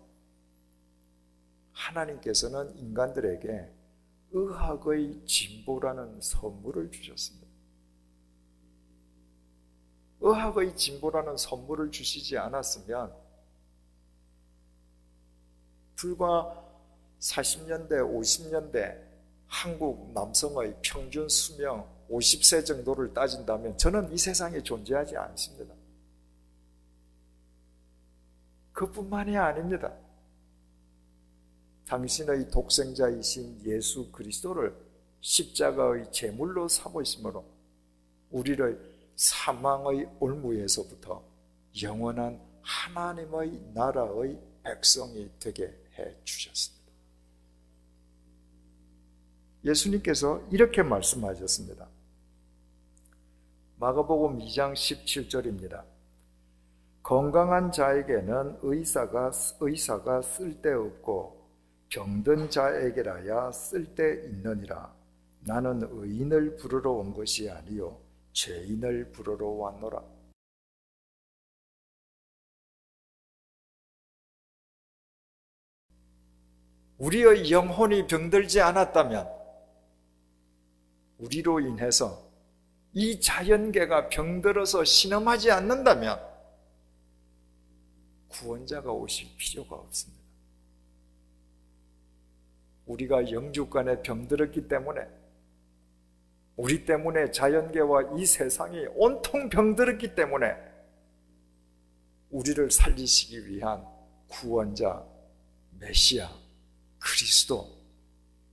하나님께서는 인간들에게 의학의 진보라는 선물을 주셨습니다. 의학의 진보라는 선물을 주시지 않았으면 불과 40년대, 50년대 한국 남성의 평균 수명 50세 정도를 따진다면 저는 이 세상에 존재하지 않습니다. 그뿐만이 아닙니다. 당신의 독생자이신 예수 그리스도를 십자가의 제물로 삼으심으로 우리를 사망의 올무에서부터 영원한 하나님의 나라의 백성이 되게 해 주셨습니다. 예수님께서 이렇게 말씀하셨습니다. 마가복음 2장 17절입니다. 건강한 자에게는 의사가 쓸데없고 병든 자에게라야 쓸데있느니라. 나는 의인을 부르러 온 것이 아니요 죄인을 부르러 왔노라. 우리의 영혼이 병들지 않았다면, 우리로 인해서 이 자연계가 병들어서 신음하지 않는다면 구원자가 오실 필요가 없습니다. 우리가 영주간에 병들었기 때문에, 우리 때문에 자연계와 이 세상이 온통 병들었기 때문에 우리를 살리시기 위한 구원자 메시아 그리스도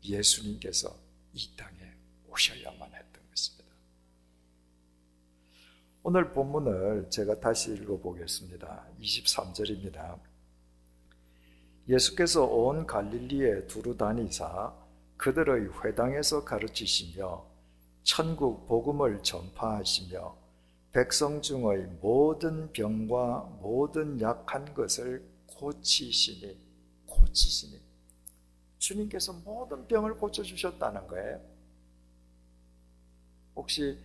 예수님께서 이 땅에 오셔야만 했던 것입니다. 오늘 본문을 제가 다시 읽어보겠습니다. 23절입니다. 예수께서 온 갈릴리에 두루 다니사 그들의 회당에서 가르치시며 천국 복음을 전파하시며 백성 중의 모든 병과 모든 약한 것을 고치시니 주님께서 모든 병을 고쳐주셨다는 거예요. 혹시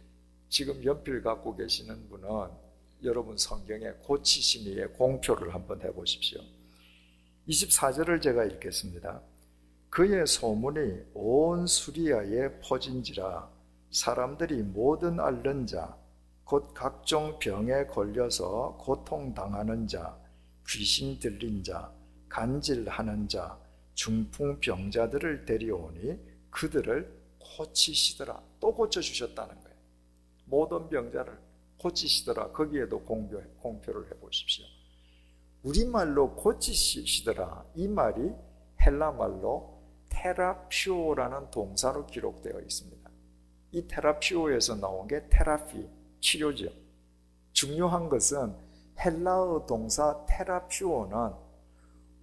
지금 연필 갖고 계시는 분은 여러분 성경에 고치시니의 공표를 한번 해보십시오. 24절을 제가 읽겠습니다. 그의 소문이 온 수리아에 퍼진지라 사람들이 모든 앓는 자, 곧 각종 병에 걸려서 고통당하는 자, 귀신 들린 자, 간질하는 자, 중풍병자들을 데려오니 그들을 고치시더라. 또 고쳐주셨다는 거예요. 모든 병자를 고치시더라. 거기에도 공표를 해보십시오. 우리말로 고치시더라. 이 말이 헬라말로 테라피오라는 동사로 기록되어 있습니다. 이 테라피오에서 나온 게 테라피, 치료죠. 중요한 것은 헬라어 동사 테라피오는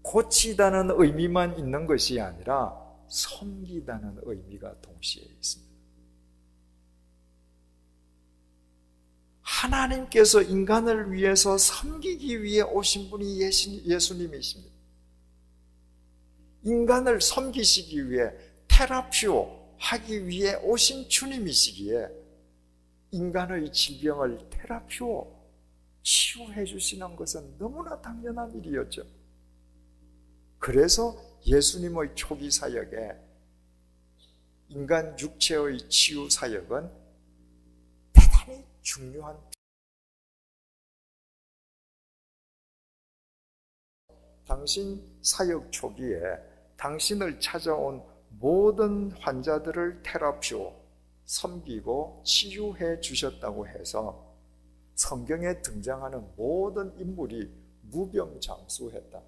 고치다는 의미만 있는 것이 아니라 섬기다는 의미가 동시에 있습니다. 하나님께서 인간을 위해서 섬기기 위해 오신 분이 예수님이십니다. 인간을 섬기시기 위해 테라피오 하기 위해 오신 주님이시기에 인간의 질병을 테라피오 치유해 주시는 것은 너무나 당연한 일이었죠. 그래서 예수님의 초기 사역에 인간 육체의 치유 사역은 대단히 중요한, 당신 사역 초기에 당신을 찾아온 모든 환자들을 테라피오, 섬기고 치유해 주셨다고 해서 성경에 등장하는 모든 인물이 무병장수했다.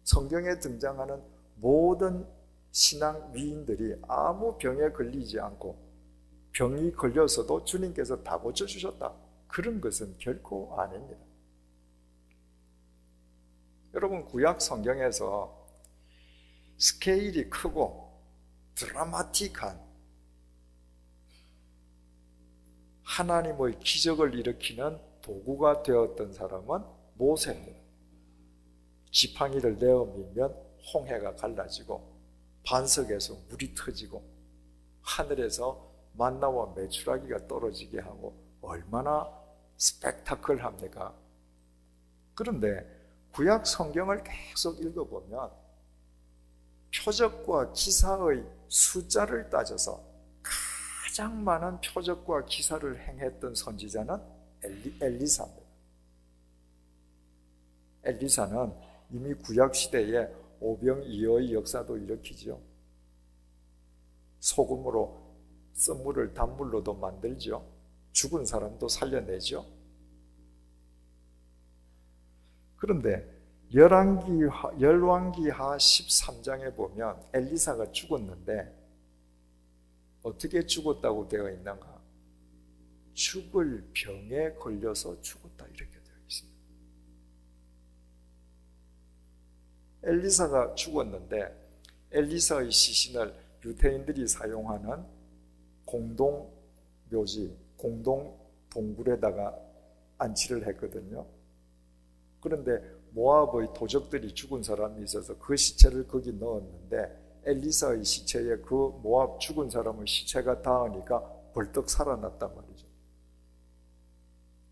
성경에 등장하는 모든 신앙 위인들이 아무 병에 걸리지 않고 병이 걸려서도 주님께서 다 고쳐주셨다. 그런 것은 결코 아닙니다. 여러분, 구약 성경에서 스케일이 크고 드라마틱한 하나님의 기적을 일으키는 도구가 되었던 사람은 모세입니다. 지팡이를 내어 밀면 홍해가 갈라지고 반석에서 물이 터지고 하늘에서 만나와 메추라기가 떨어지게 하고 얼마나 스펙타클합니까? 그런데 구약 성경을 계속 읽어보면 표적과 기사의 숫자를 따져서 가장 많은 표적과 기사를 행했던 선지자는 엘리사입니다. 엘리사는 이미 구약시대에 오병이어의 역사도 일으키죠. 소금으로 쓴물을 단물로도 만들죠. 죽은 사람도 살려내죠. 그런데 열왕기하 13장에 보면 엘리사가 죽었는데 어떻게 죽었다고 되어 있는가? 죽을 병에 걸려서 죽었다 이렇게 되어 있습니다. 엘리사가 죽었는데 엘리사의 시신을 유대인들이 사용하는 공동묘지, 공동동굴에다가 안치를 했거든요. 그런데 모압의 도적들이 죽은 사람이 있어서 그 시체를 거기 넣었는데 엘리사의 시체에 그 모압 죽은 사람의 시체가 닿으니까 벌떡 살아났단 말이죠.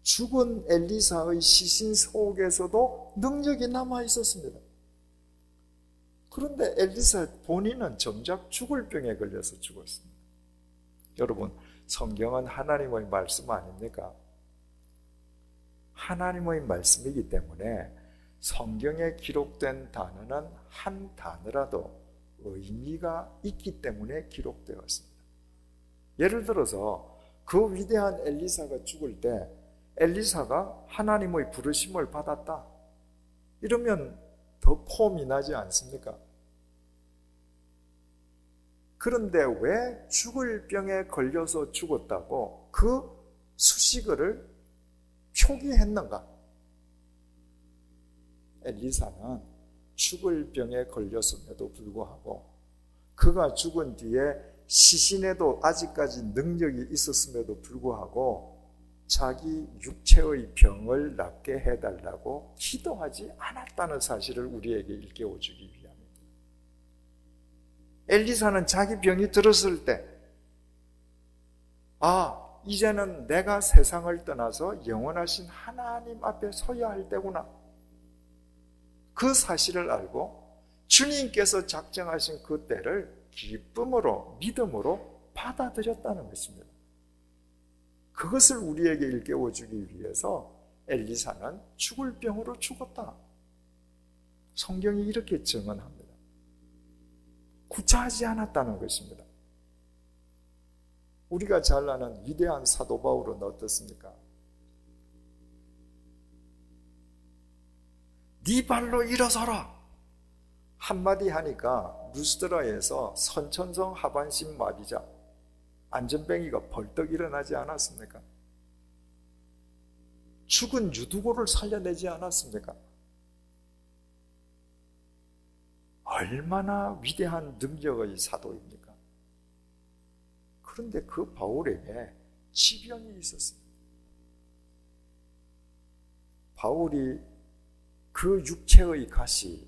죽은 엘리사의 시신 속에서도 능력이 남아 있었습니다. 그런데 엘리사 본인은 정작 죽을 병에 걸려서 죽었습니다. 여러분, 성경은 하나님의 말씀 아닙니까? 하나님의 말씀이기 때문에 성경에 기록된 단어는 한 단어라도 의미가 있기 때문에 기록되었습니다. 예를 들어서 그 위대한 엘리사가 죽을 때 엘리사가 하나님의 부르심을 받았다. 이러면 더 폼이 나지 않습니까? 그런데 왜 죽을 병에 걸려서 죽었다고 그 수식어를 표기했는가? 엘리사는 죽을 병에 걸렸음에도 불구하고 그가 죽은 뒤에 시신에도 아직까지 능력이 있었음에도 불구하고 자기 육체의 병을 낫게 해달라고 기도하지 않았다는 사실을 우리에게 일깨워주기 위함입니다. 엘리사는 자기 병이 들었을 때 이제는 내가 세상을 떠나서 영원하신 하나님 앞에 서야 할 때구나. 그 사실을 알고 주님께서 작정하신 그 때를 기쁨으로 믿음으로 받아들였다는 것입니다. 그것을 우리에게 일깨워주기 위해서 엘리사는 죽을 병으로 죽었다. 성경이 이렇게 증언합니다. 구차하지 않았다는 것입니다. 우리가 잘 아는 위대한 사도 바울은 어떻습니까? 네 발로 일어서라! 한마디 하니까 루스드라에서 선천성 하반신 마비자 안전뱅이가 벌떡 일어나지 않았습니까? 죽은 유두고를 살려내지 않았습니까? 얼마나 위대한 능력의 사도입니까? 그런데 그 바울에게 지병이 있었습니다. 바울이 그 육체의 가시,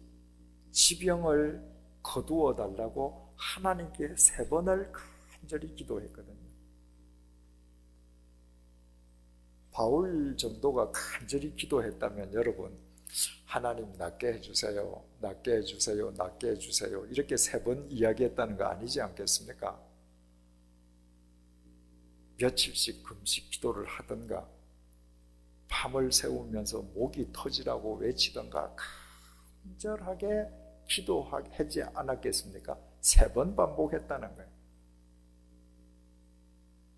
지병을 거두어 달라고 하나님께 3번을 간절히 기도했거든요. 바울 정도가 간절히 기도했다면 여러분, 하나님 낫게 해주세요, 낫게 해주세요, 낫게 해주세요 이렇게 3번 이야기했다는 거 아니지 않겠습니까? 며칠씩 금식 기도를 하던가 밤을 새우면서 목이 터지라고 외치던가 간절하게 기도하지 않았겠습니까? 3번 반복했다는 거예요.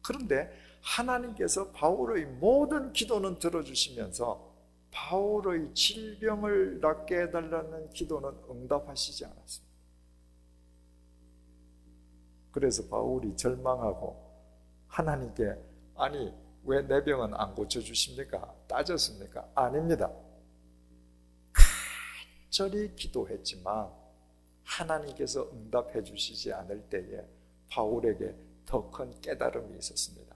그런데 하나님께서 바울의 모든 기도는 들어주시면서 바울의 질병을 낫게 해달라는 기도는 응답하시지 않았습니다. 그래서 바울이 절망하고 하나님께 아니 왜 내 병은 안 고쳐주십니까? 따졌습니까? 아닙니다. 간절히 기도했지만 하나님께서 응답해 주시지 않을 때에 바울에게 더 큰 깨달음이 있었습니다.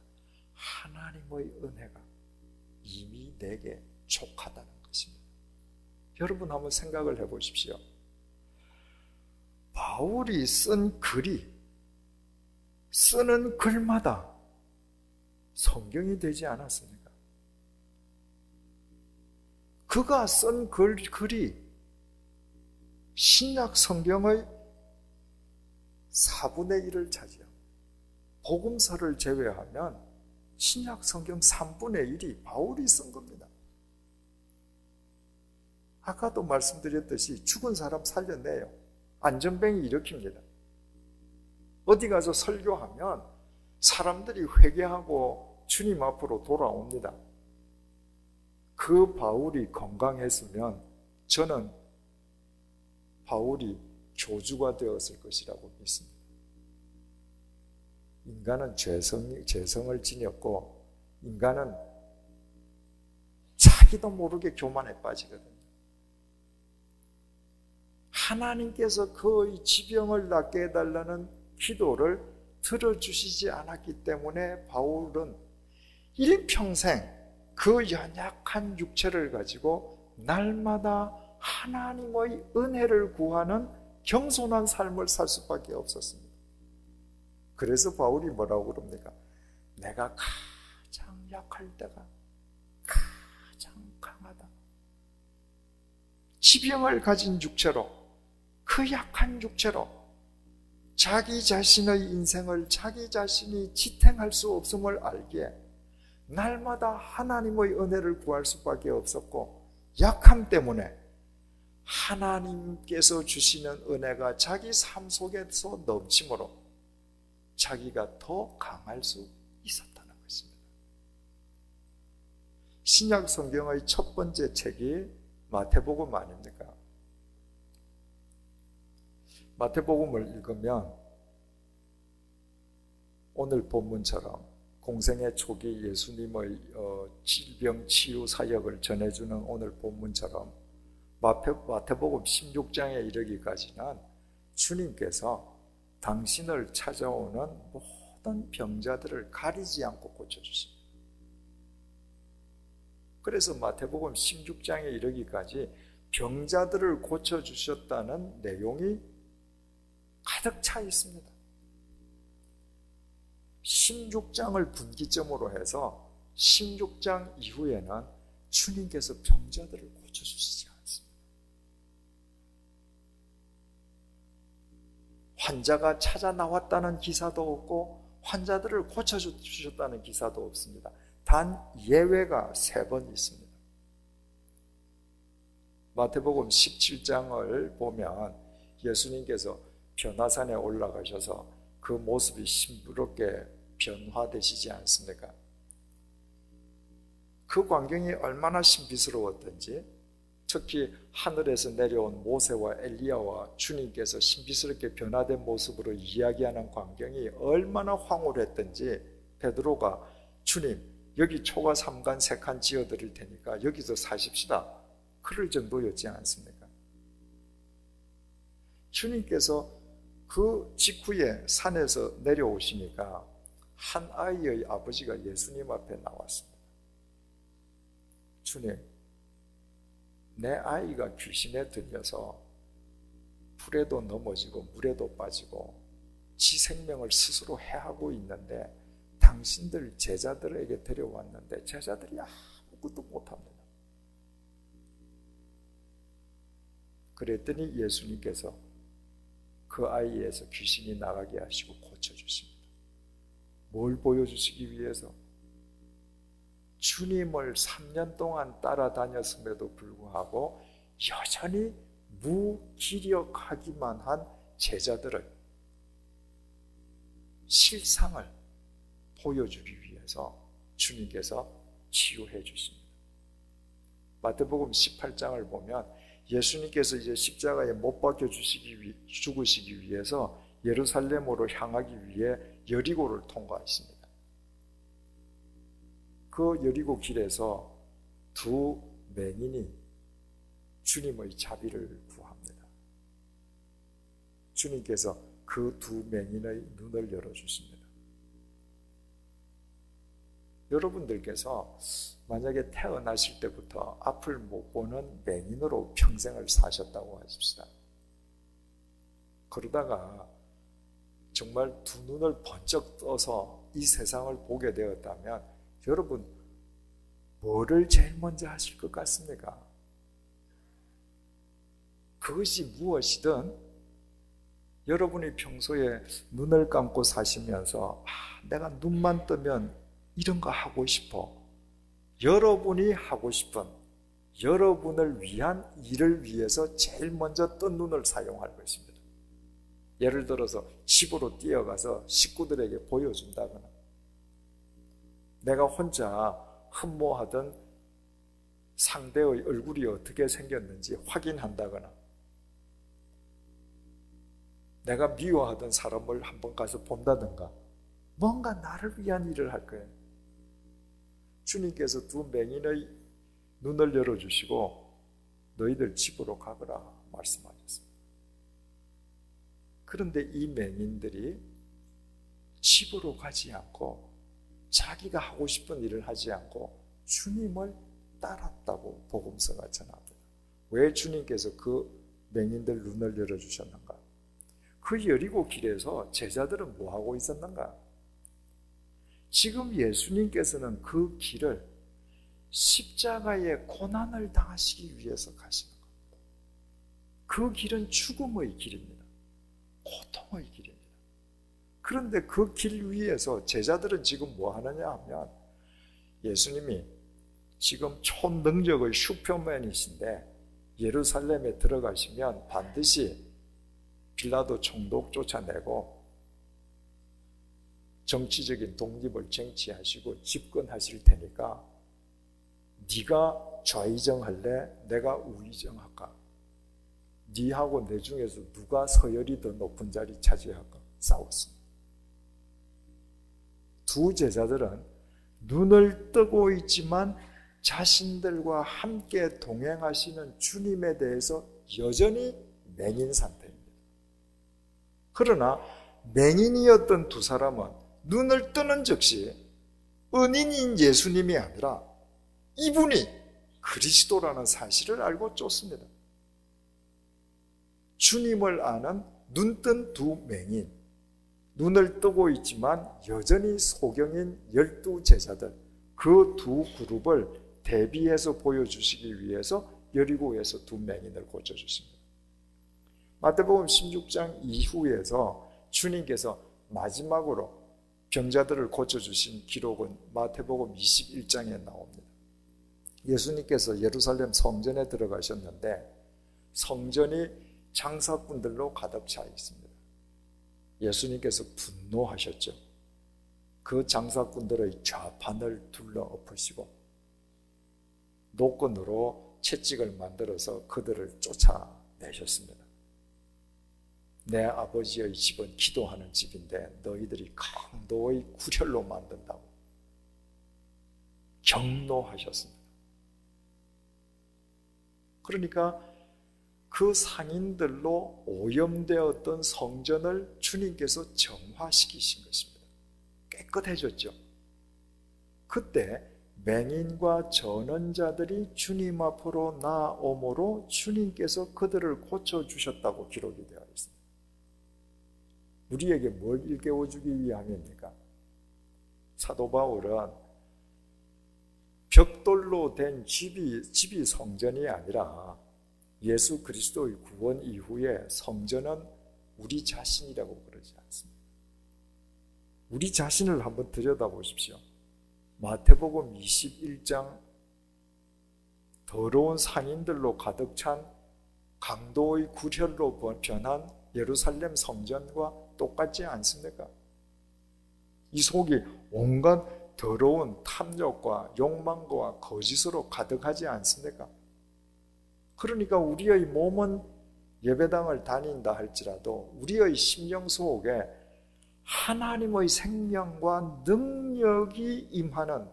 하나님의 은혜가 이미 내게 족하다는 것입니다. 여러분 한번 생각을 해보십시오. 바울이 쓴 글이 쓰는 글마다 성경이 되지 않았습니까? 그가 쓴 글이 신약 성경의 4분의 1을 차지합니다. 복음서를 제외하면 신약 성경 3분의 1이 바울이 쓴 겁니다. 아까도 말씀드렸듯이 죽은 사람 살려내요. 안전뱅이 일으킵니다. 어디 가서 설교하면 사람들이 회개하고 주님 앞으로 돌아옵니다. 그 바울이 건강했으면 저는 바울이 교주가 되었을 것이라고 믿습니다. 인간은 죄성을 지녔고 인간은 자기도 모르게 교만에 빠지거든요. 하나님께서 그 지병을 낫게 해달라는 기도를 들어주시지 않았기 때문에 바울은 일평생 그 연약한 육체를 가지고 날마다 하나님의 은혜를 구하는 겸손한 삶을 살 수밖에 없었습니다. 그래서 바울이 뭐라고 그럽니까? 내가 가장 약할 때가 가장 강하다. 지병을 가진 육체로, 그 약한 육체로 자기 자신의 인생을 자기 자신이 지탱할 수 없음을 알기에 날마다 하나님의 은혜를 구할 수밖에 없었고, 약함 때문에 하나님께서 주시는 은혜가 자기 삶 속에서 넘침으로 자기가 더 강할 수 있었다는 것입니다. 신약 성경의 첫 번째 책이 마태복음 아닙니까? 마태복음을 읽으면 오늘 본문처럼 공생의 초기 예수님의 질병 치유 사역을 전해주는 오늘 본문처럼 마태복음 16장에 이르기까지는 주님께서 당신을 찾아오는 모든 병자들을 가리지 않고 고쳐주십니다. 그래서 마태복음 16장에 이르기까지 병자들을 고쳐주셨다는 내용이 가득 차 있습니다. 16장을 분기점으로 해서 16장 이후에는 주님께서 병자들을 고쳐주시지 않습니다. 환자가 찾아 나왔다는 기사도 없고 환자들을 고쳐주셨다는 기사도 없습니다. 단 예외가 3번 있습니다. 마태복음 17장을 보면 예수님께서 변화산에 올라가셔서 그 모습이 심부럽게 변화되시지 않습니까? 그 광경이 얼마나 신비스러웠던지, 특히 하늘에서 내려온 모세와 엘리야와 주님께서 신비스럽게 변화된 모습으로 이야기하는 광경이 얼마나 황홀했던지 베드로가 주님, 여기 초가 3간 3칸 지어드릴 테니까 여기서 사십시다, 그럴 정도였지 않습니까? 주님께서 그 직후에 산에서 내려오시니까 한 아이의 아버지가 예수님 앞에 나왔습니다. 주님, 내 아이가 귀신에 들려서 불에도 넘어지고 물에도 빠지고 지 생명을 스스로 해하고 있는데 당신들 제자들에게 데려왔는데 제자들이 아무것도 못합니다. 그랬더니 예수님께서 그 아이에서 귀신이 나가게 하시고 고쳐주십니다. 뭘 보여주시기 위해서? 주님을 3년 동안 따라다녔음에도 불구하고 여전히 무기력하기만 한 제자들의 실상을 보여주기 위해서 주님께서 치유해 주십니다. 마태복음 18장을 보면 예수님께서 이제 십자가에 못 박혀 죽으시기 위해서 예루살렘으로 향하기 위해 여리고를 통과했습니다. 그 여리고 길에서 두 맹인이 주님의 자비를 구합니다. 주님께서 그 두 맹인의 눈을 열어주십니다. 여러분들께서 만약에 태어나실 때부터 앞을 못 보는 맹인으로 평생을 사셨다고 하십시다. 그러다가 정말 두 눈을 번쩍 떠서 이 세상을 보게 되었다면 여러분 뭐를 제일 먼저 하실 것 같습니까? 그것이 무엇이든 여러분이 평소에 눈을 감고 사시면서 내가 눈만 뜨면 이런 거 하고 싶어, 여러분이 하고 싶은, 여러분을 위한 일을 위해서 제일 먼저 뜬 눈을 사용할 것입니다. 예를 들어서 집으로 뛰어가서 식구들에게 보여준다거나, 내가 혼자 흠모하던 상대의 얼굴이 어떻게 생겼는지 확인한다거나, 내가 미워하던 사람을 한번 가서 본다든가, 뭔가 나를 위한 일을 할 거예요. 주님께서 두 맹인의 눈을 열어주시고 너희들 집으로 가거라 말씀하셨습니다. 그런데 이 맹인들이 집으로 가지 않고 자기가 하고 싶은 일을 하지 않고 주님을 따랐다고 복음서가 전합니다. 왜 주님께서 그 맹인들 눈을 열어주셨는가? 그 여리고 길에서 제자들은 뭐 하고 있었는가? 지금 예수님께서는 그 길을 십자가의 고난을 당하시기 위해서 가시는 겁니다. 그 길은 죽음의 길입니다. 고통의 길입니다. 그런데 그 길 위에서 제자들은 지금 뭐 하느냐 하면, 예수님이 지금 초능력의 슈퍼맨이신데 예루살렘에 들어가시면 반드시 빌라도 총독 쫓아내고 정치적인 독립을 쟁취하시고 집권하실 테니까 네가 좌의정할래? 내가 우의정할까? 네하고 내 중에서 누가 서열이 더 높은 자리 차지할까? 싸웠습니다. 두 제자들은 눈을 뜨고 있지만 자신들과 함께 동행하시는 주님에 대해서 여전히 맹인 상태입니다. 그러나 맹인이었던 두 사람은 눈을 뜨는 즉시 은인인 예수님이 아니라 이분이 그리스도라는 사실을 알고 쫓습니다. 주님을 아는 눈뜬 두 맹인, 눈을 뜨고 있지만 여전히 소경인 12제자들, 그 두 그룹을 대비해서 보여주시기 위해서 여리고에서 두 맹인을 고쳐주십니다. 마태복음 16장 이후에서 주님께서 마지막으로 병자들을 고쳐주신 기록은 마태복음 21장에 나옵니다. 예수님께서 예루살렘 성전에 들어가셨는데 성전이 장사꾼들로 가득 차 있습니다. 예수님께서 분노하셨죠. 그 장사꾼들의 좌판을 둘러 엎으시고 노끈으로 채찍을 만들어서 그들을 쫓아내셨습니다. 내 아버지의 집은 기도하는 집인데 너희들이 강도의 구혈로 만든다고 경노하셨습니다. 그러니까 그 상인들로 오염되었던 성전을 주님께서 정화시키신 것입니다. 깨끗해졌죠. 그때 맹인과 전원자들이 주님 앞으로 나오므로 주님께서 그들을 고쳐주셨다고 기록이 되어 있습니다. 우리에게 뭘 일깨워주기 위함입니까? 사도 바울은 벽돌로 된 집이 성전이 아니라 예수 그리스도의 구원 이후에 성전은 우리 자신이라고 그러지 않습니다. 우리 자신을 한번 들여다보십시오. 마태복음 21장 더러운 상인들로 가득 찬 강도의 구혈로 변한 예루살렘 성전과 똑같지 않습니까? 이 속이 온갖 더러운 탐욕과 욕망과 거짓으로 가득하지 않습니까? 그러니까 우리의 몸은 예배당을 다닌다 할지라도 우리의 심령 속에 하나님의 생명과 능력이 임하는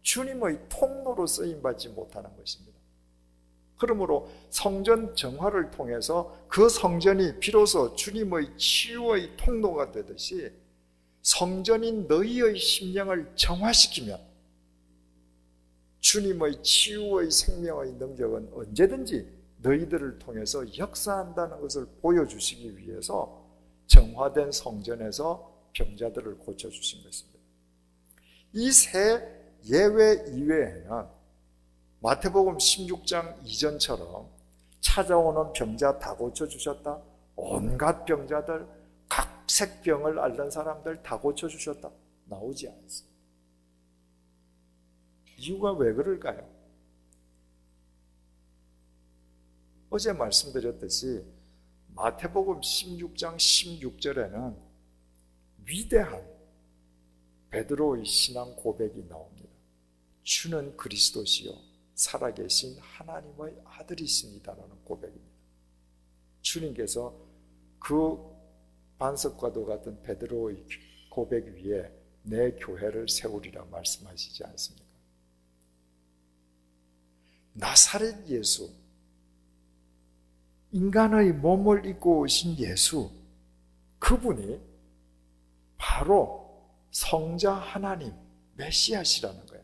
주님의 통로로 쓰임받지 못하는 것입니다. 그러므로 성전 정화를 통해서 그 성전이 비로소 주님의 치유의 통로가 되듯이 성전인 너희의 심령을 정화시키면 주님의 치유의 생명의 능력은 언제든지 너희들을 통해서 역사한다는 것을 보여주시기 위해서 정화된 성전에서 병자들을 고쳐주신 것입니다. 이 세 예외 이외에는 마태복음 16장 이전처럼 찾아오는 병자 다 고쳐주셨다, 온갖 병자들, 각색 병을 앓는 사람들 다 고쳐주셨다, 나오지 않습니다. 이유가 왜 그럴까요? 어제 말씀드렸듯이 마태복음 16장 16절에는 위대한 베드로의 신앙 고백이 나옵니다. 주는 그리스도시요 살아계신 하나님의 아들이십니다라는 고백입니다. 주님께서 그 반석과도 같은 베드로의 고백 위에 내 교회를 세우리라 말씀하시지 않습니까? 나사렛 예수, 인간의 몸을 입고 오신 예수, 그분이 바로 성자 하나님, 메시아시라는 거예요.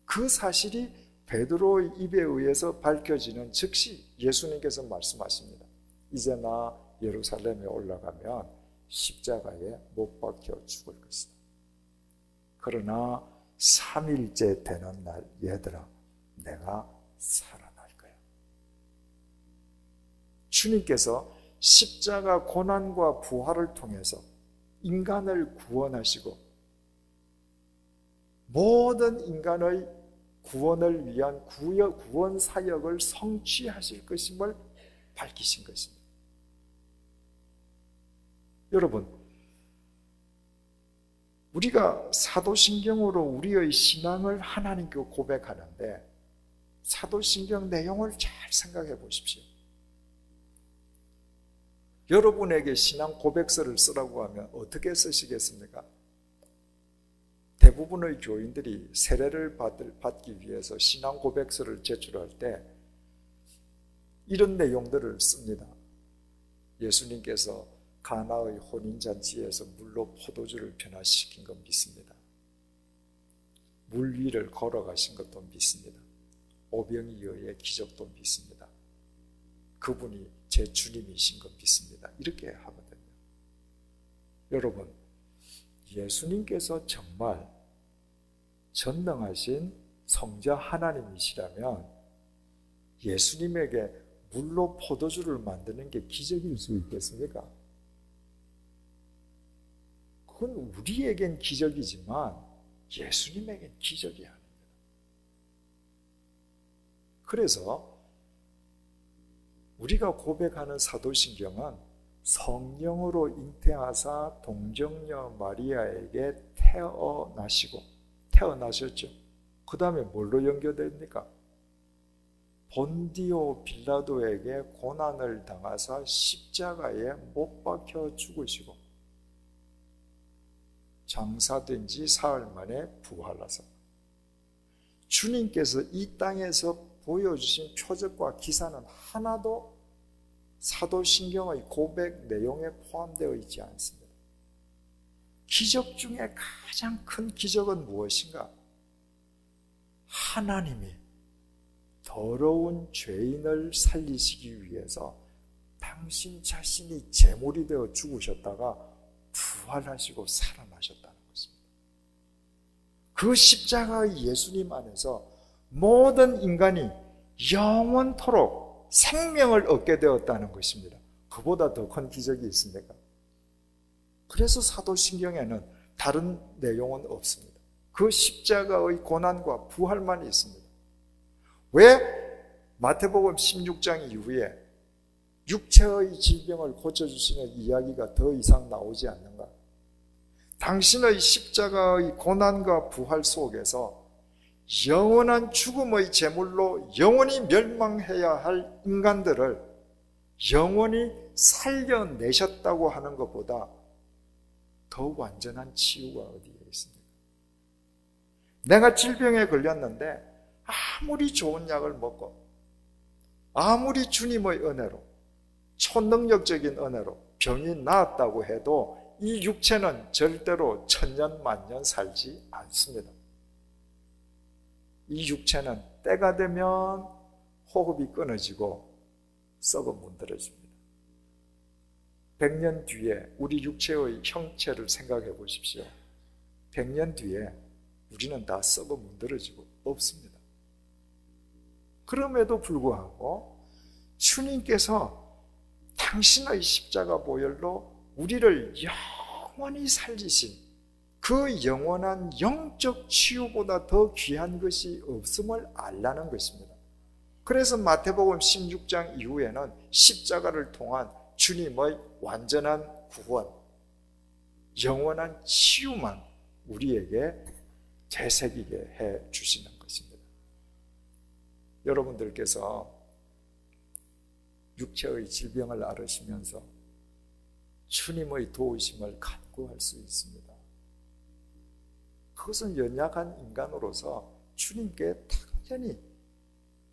그 사실이 베드로의 입에 의해서 밝혀지는 즉시 예수님께서 말씀하십니다. 이제 나 예루살렘에 올라가면 십자가에 못 박혀 죽을 것이다. 그러나 3일째 되는 날 얘들아 내가 살아날 거야. 주님께서 십자가 고난과 부활을 통해서 인간을 구원하시고 모든 인간의 구원을 위한 구원 사역을 성취하실 것임을 밝히신 것입니다. 여러분, 우리가 사도신경으로 우리의 신앙을 하나님께 고백하는데 사도신경 내용을 잘 생각해 보십시오. 여러분에게 신앙 고백서를 쓰라고 하면 어떻게 쓰시겠습니까? 대부분의 교인들이 세례를 받기 위해서 신앙 고백서를 제출할 때 이런 내용들을 씁니다. 예수님께서 가나의 혼인잔치에서 물로 포도주를 변화시킨 건 믿습니다. 물 위를 걸어가신 것도 믿습니다. 오병이어의 기적도 믿습니다. 그분이 제 주님이신 건 믿습니다. 이렇게 하거든요. 여러분, 예수님께서 정말 전능하신 성자 하나님이시라면 예수님에게 물로 포도주를 만드는 게 기적일 수 있겠습니까? 그건 우리에겐 기적이지만 예수님에겐 기적이 아닙니다. 그래서 우리가 고백하는 사도신경은 성령으로 잉태하사 동정녀 마리아에게 태어나셨죠. 그 다음에 뭘로 연결됩니까? 본디오 빌라도에게 고난을 당하사 십자가에 못 박혀 죽으시고 장사된 지 사흘 만에 부활하사 주님께서 이 땅에서 보여주신 표적과 기사는 하나도 사도신경의 고백 내용에 포함되어 있지 않습니다. 기적 중에 가장 큰 기적은 무엇인가? 하나님이 더러운 죄인을 살리시기 위해서 당신 자신이 제물이 되어 죽으셨다가 부활하시고 살아나셨다는 것입니다. 그 십자가의 예수님 안에서 모든 인간이 영원토록 생명을 얻게 되었다는 것입니다. 그보다 더 큰 기적이 있습니까? 그래서 사도신경에는 다른 내용은 없습니다. 그 십자가의 고난과 부활만 있습니다. 왜 마태복음 16장 이후에 육체의 질병을 고쳐주시는 이야기가 더 이상 나오지 않는가? 당신의 십자가의 고난과 부활 속에서 영원한 죽음의 제물로 영원히 멸망해야 할 인간들을 영원히 살려내셨다고 하는 것보다 더 완전한 치유가 어디에 있습니까? 내가 질병에 걸렸는데 아무리 좋은 약을 먹고 아무리 주님의 은혜로 초능력적인 은혜로 병이 나았다고 해도 이 육체는 절대로 천년 만년 살지 않습니다. 이 육체는 때가 되면 호흡이 끊어지고 썩어 문드러집니다. 100년 뒤에 우리 육체의 형체를 생각해 보십시오. 100년 뒤에 우리는 다 썩어 문드러지고 없습니다. 그럼에도 불구하고 주님께서 당신의 십자가 보혈로 우리를 영원히 살리신 그 영원한 영적 치유보다 더 귀한 것이 없음을 알라는 것입니다. 그래서 마태복음 16장 이후에는 십자가를 통한 주님의 완전한 구원, 영원한 치유만 우리에게 되새기게 해 주시는 것입니다. 여러분들께서 육체의 질병을 앓으시면서 주님의 도우심을 간구할 수 있습니다. 그것은 연약한 인간으로서 주님께 당연히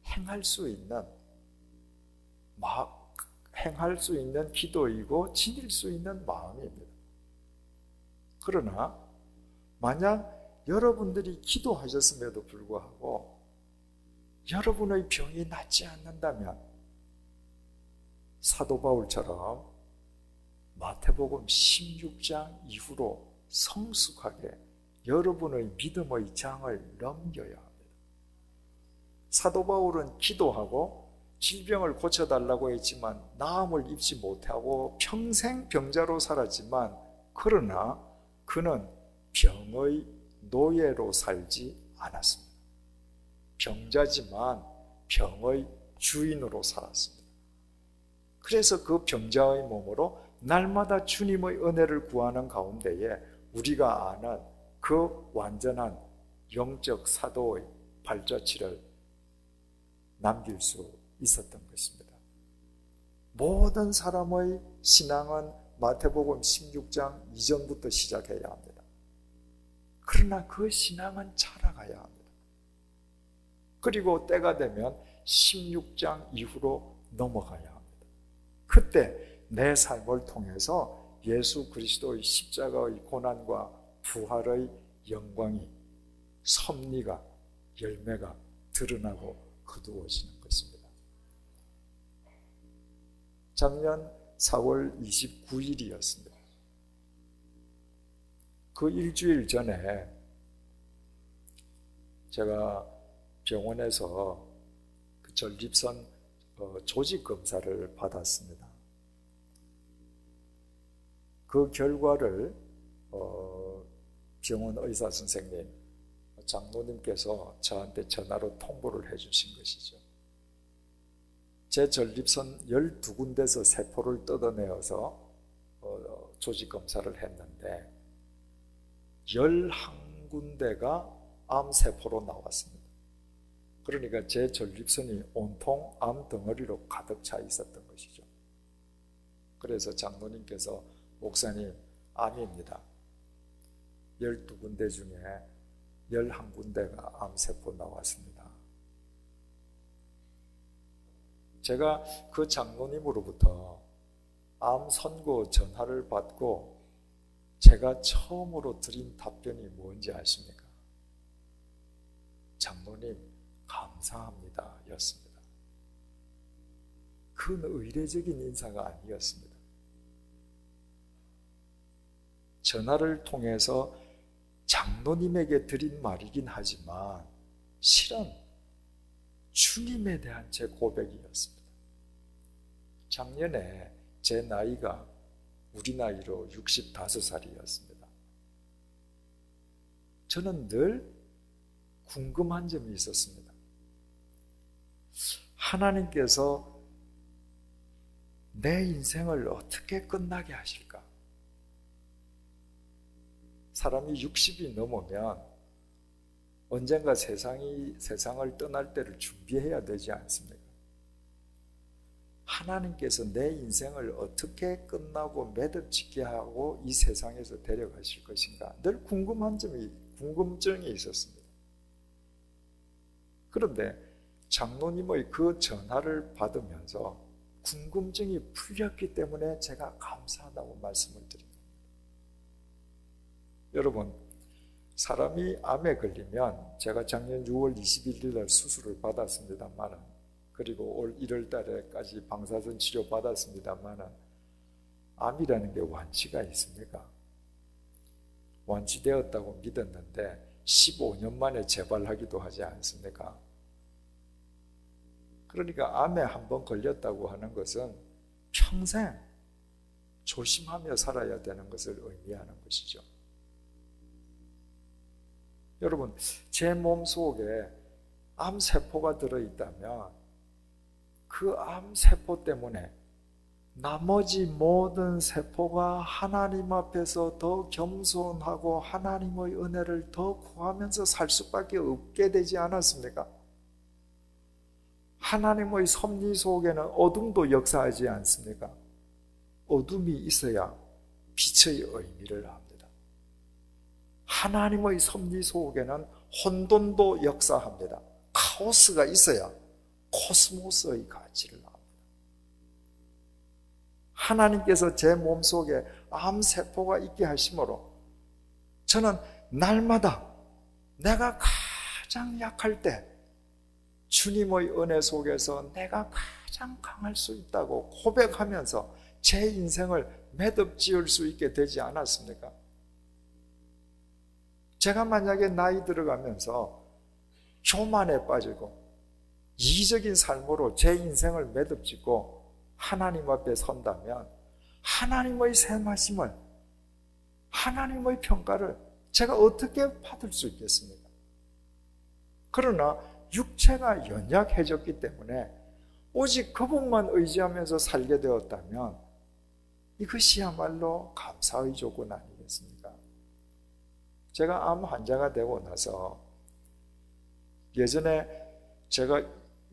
행할 수 있는 기도이고 지닐 수 있는 마음입니다. 그러나 만약 여러분들이 기도하셨음에도 불구하고 여러분의 병이 낫지 않는다면 사도 바울처럼 마태복음 16장 이후로 성숙하게 여러분의 믿음의 장을 넘겨야 합니다. 사도 바울은 기도하고 질병을 고쳐달라고 했지만 나음을 입지 못하고 평생 병자로 살았지만 그러나 그는 병의 노예로 살지 않았습니다. 병자지만 병의 주인으로 살았습니다. 그래서 그 병자의 몸으로 날마다 주님의 은혜를 구하는 가운데에 우리가 아는 그 완전한 영적 사도의 발자취를 남길 수 있었던 것입니다. 모든 사람의 신앙은 마태복음 16장 이전부터 시작해야 합니다. 그러나 그 신앙은 자라가야 합니다. 그리고 때가 되면 16장 이후로 넘어가야 합니다. 그때 내 삶을 통해서 예수 그리스도의 십자가의 고난과 부활의 영광이, 섭리가, 열매가 드러나고 거두어지는 것입니다. 작년 4월 29일이었습니다. 그 일주일 전에 제가 병원에서 그 전립선 조직 검사를 받았습니다. 그 결과를 병원 의사 선생님, 장로님께서 저한테 전화로 통보를 해주신 것이죠. 제 전립선 12군데서 세포를 뜯어내어서 조직 검사를 했는데 11군데가 암세포로 나왔습니다. 그러니까 제 전립선이 온통 암덩어리로 가득 차 있었던 것이죠. 그래서 장로님께서 목사님, 암입니다. 12군데 중에 11군데가 암세포 나왔습니다. 제가 그 장로님으로부터 암 선고 전화를 받고 제가 처음으로 드린 답변이 뭔지 아십니까? 장로님, 감사합니다 였습니다. 그건 의례적인 인사가 아니었습니다. 전화를 통해서 장로님에게 드린 말이긴 하지만 실은 주님에 대한 제 고백이었습니다. 작년에 제 나이가 우리 나이로 65살이었습니다. 저는 늘 궁금한 점이 있었습니다. 하나님께서 내 인생을 어떻게 끝나게 하실까? 사람이 60이 넘으면 언젠가 세상을 떠날 때를 준비해야 되지 않습니까? 하나님께서 내 인생을 어떻게 끝나고 매듭짓게 하고 이 세상에서 데려가실 것인가? 늘 궁금증이 있었습니다. 그런데 장로님의 그 전화를 받으면서 궁금증이 풀렸기 때문에 제가 감사하다고 말씀을 드립니다. 여러분, 사람이 암에 걸리면 제가 작년 6월 21일 날 수술을 받았습니다만은, 그리고 올 1월 달에까지 방사선 치료 받았습니다만은, 암이라는 게 완치가 있습니까? 완치되었다고 믿었는데 15년 만에 재발하기도 하지 않습니까? 그러니까 암에 한번 걸렸다고 하는 것은 평생 조심하며 살아야 되는 것을 의미하는 것이죠. 여러분, 제 몸 속에 암세포가 들어있다면 그 암세포 때문에 나머지 모든 세포가 하나님 앞에서 더 겸손하고 하나님의 은혜를 더 구하면서 살 수밖에 없게 되지 않았습니까? 하나님의 섭리 속에는 어둠도 역사하지 않습니까? 어둠이 있어야 빛의 의미를 합니다. 하나님의 섭리 속에는 혼돈도 역사합니다. 카오스가 있어야 코스모스의 가치를 합니다. 하나님께서 제 몸속에 암세포가 있게 하심으로 저는 날마다 내가 가장 약할 때 주님의 은혜 속에서 내가 가장 강할 수 있다고 고백하면서 제 인생을 매듭 지을 수 있게 되지 않았습니까? 제가 만약에 나이 들어가면서 교만에 빠지고 이기적인 삶으로 제 인생을 매듭 짓고 하나님 앞에 선다면 하나님의 세마심을, 하나님의 평가를 제가 어떻게 받을 수 있겠습니까? 그러나 육체가 연약해졌기 때문에 오직 그분만 의지하면서 살게 되었다면 이것이야말로 감사의 조건 아니겠습니까? 제가 암 환자가 되고 나서 예전에 제가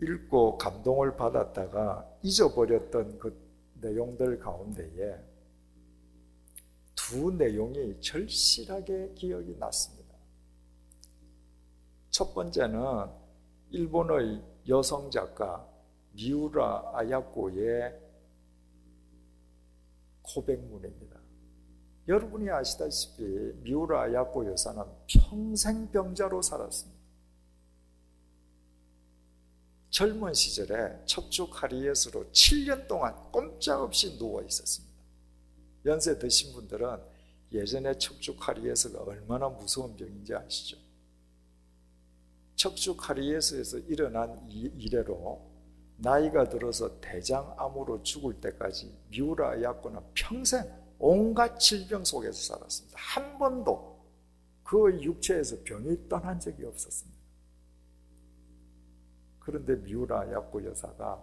읽고 감동을 받았다가 잊어버렸던 그 내용들 가운데에 두 내용이 절실하게 기억이 났습니다. 첫 번째는 일본의 여성 작가 미우라 아야코의 고백문입니다. 여러분이 아시다시피 미우라 아야코 여사는 평생 병자로 살았습니다. 젊은 시절에 척추 카리에스로 7년 동안 꼼짝없이 누워 있었습니다. 연세 드신 분들은 예전에 척추 카리에스가 얼마나 무서운 병인지 아시죠? 척추 카리에스에서 일어난 이래로 나이가 들어서 대장암으로 죽을 때까지 미우라 아야코는 평생 온갖 질병 속에서 살았습니다. 한 번도 그 육체에서 병이 떠난 적이 없었습니다. 그런데 미우라 아야코 여사가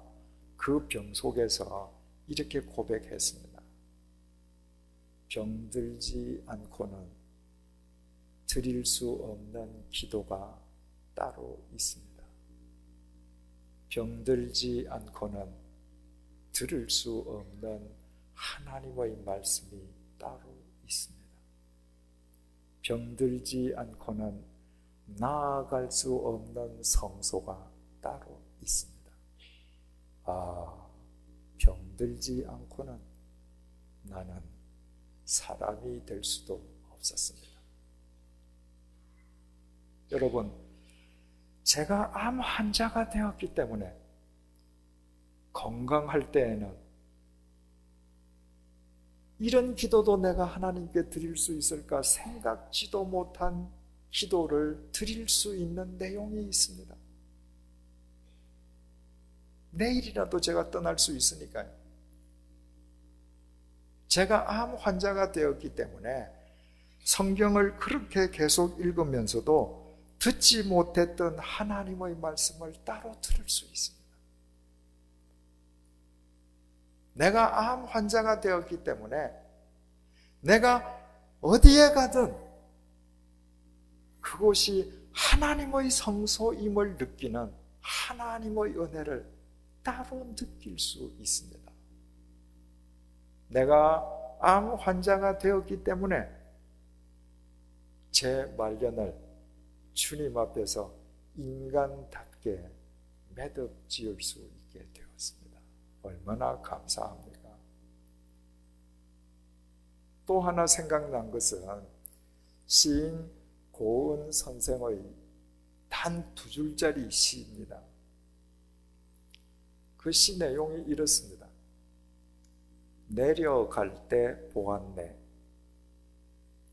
그 병 속에서 이렇게 고백했습니다. 병들지 않고는 드릴 수 없는 기도가 따로 있습니다. 병들지 않고는 들을 수 없는 하나님의 말씀이 따로 있습니다. 병들지 않고는 나아갈 수 없는 성소가 따로 있습니다. 병들지 않고는 나는 사람이 될 수도 없었습니다. 여러분, 제가 암 환자가 되었기 때문에 건강할 때에는 이런 기도도 내가 하나님께 드릴 수 있을까 생각지도 못한 기도를 드릴 수 있는 내용이 있습니다. 내일이라도 제가 떠날 수 있으니까요. 제가 암 환자가 되었기 때문에 성경을 그렇게 계속 읽으면서도 듣지 못했던 하나님의 말씀을 따로 들을 수 있습니다. 내가 암 환자가 되었기 때문에 내가 어디에 가든 그곳이 하나님의 성소임을 느끼는 하나님의 은혜를 따로 느낄 수 있습니다. 내가 암 환자가 되었기 때문에 제 말년을 주님 앞에서 인간답게 매듭 지을 수 있게 되었습니다. 얼마나 감사합니까? 또 하나 생각난 것은 시인 고은 선생의 단 2줄짜리 시입니다. 그 시 내용이 이렇습니다. 내려갈 때 보았네.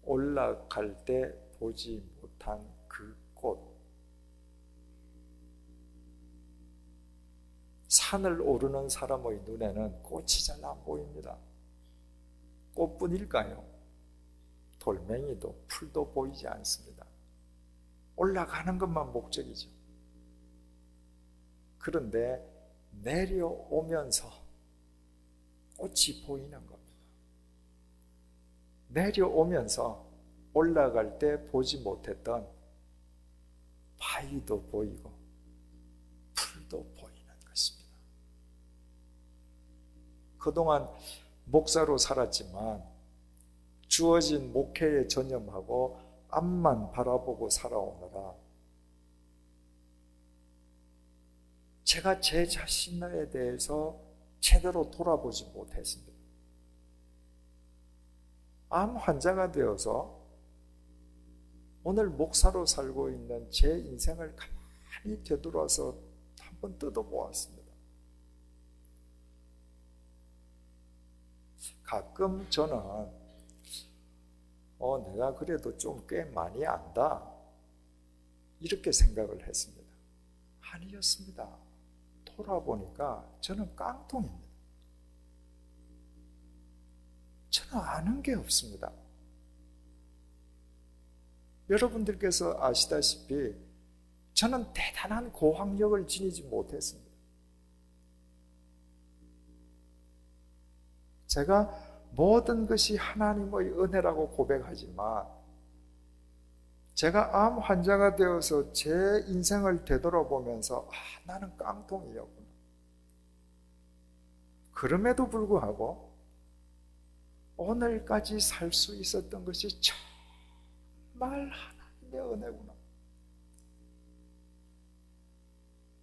올라갈 때 보지 못한 그 꽃. 산을 오르는 사람의 눈에는 꽃이 잘 안 보입니다. 꽃뿐일까요? 돌멩이도 풀도 보이지 않습니다. 올라가는 것만 목적이죠. 그런데 내려오면서 꽃이 보이는 겁니다. 내려오면서 올라갈 때 보지 못했던 바위도 보이고 풀도 보이는 것입니다. 그동안 목사로 살았지만 주어진 목회에 전념하고 앞만 바라보고 살아오느라 제가 제 자신에 대해서 제대로 돌아보지 못했습니다. 암 환자가 되어서 오늘 목사로 살고 있는 제 인생을 가만히 되돌아서 한번 뜯어보았습니다. 가끔 저는 내가 그래도 좀 꽤 많이 안다 이렇게 생각을 했습니다. 아니었습니다. 돌아보니까 저는 깡통입니다. 저는 아는 게 없습니다. 여러분들께서 아시다시피 저는 대단한 고학력을 지니지 못했습니다. 제가 모든 것이 하나님의 은혜라고 고백하지만 제가 암 환자가 되어서 제 인생을 되돌아보면서 나는 깡통이었구나. 그럼에도 불구하고 오늘까지 살 수 있었던 것이 정말 하나님의 은혜구나.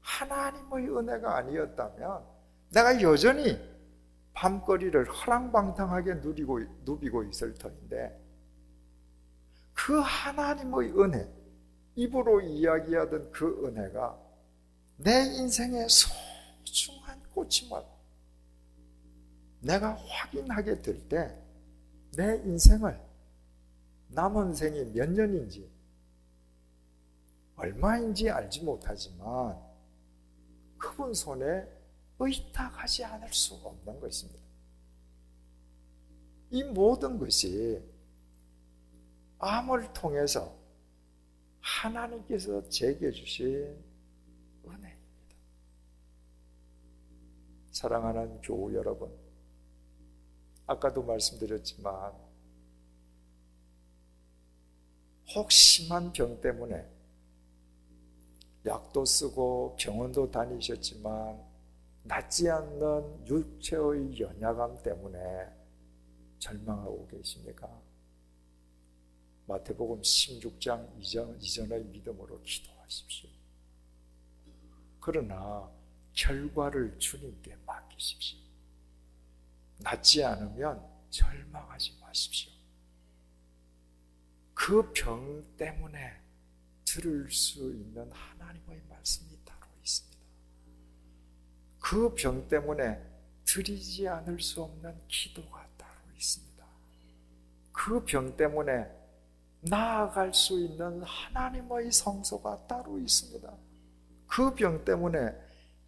하나님의 은혜가 아니었다면 내가 여전히 밤거리를 허랑방탕하게 누비고 있을 터인데 그 하나님의 은혜, 입으로 이야기하던 그 은혜가 내 인생의 소중한 꽃임을 내가 확인하게 될 때 내 인생을 남은 생이 몇 년인지 얼마인지 알지 못하지만 그분 손에 의탁하지 않을 수 없는 것입니다. 이 모든 것이 암을 통해서 하나님께서 제게 주신 은혜입니다. 사랑하는 교우 여러분, 아까도 말씀드렸지만 혹 심한 병 때문에 약도 쓰고 병원도 다니셨지만 낫지 않는 육체의 연약함 때문에 절망하고 계십니까? 마태복음 16장 이전의 믿음으로 기도하십시오. 그러나 결과를 주님께 맡기십시오. 낫지 않으면 절망하지 마십시오. 그 병 때문에 들을 수 있는 하나님의 말씀이 따로 있습니다. 그 병 때문에 드리지 않을 수 없는 기도가 따로 있습니다. 그 병 때문에 나아갈 수 있는 하나님의 성소가 따로 있습니다. 그 병 때문에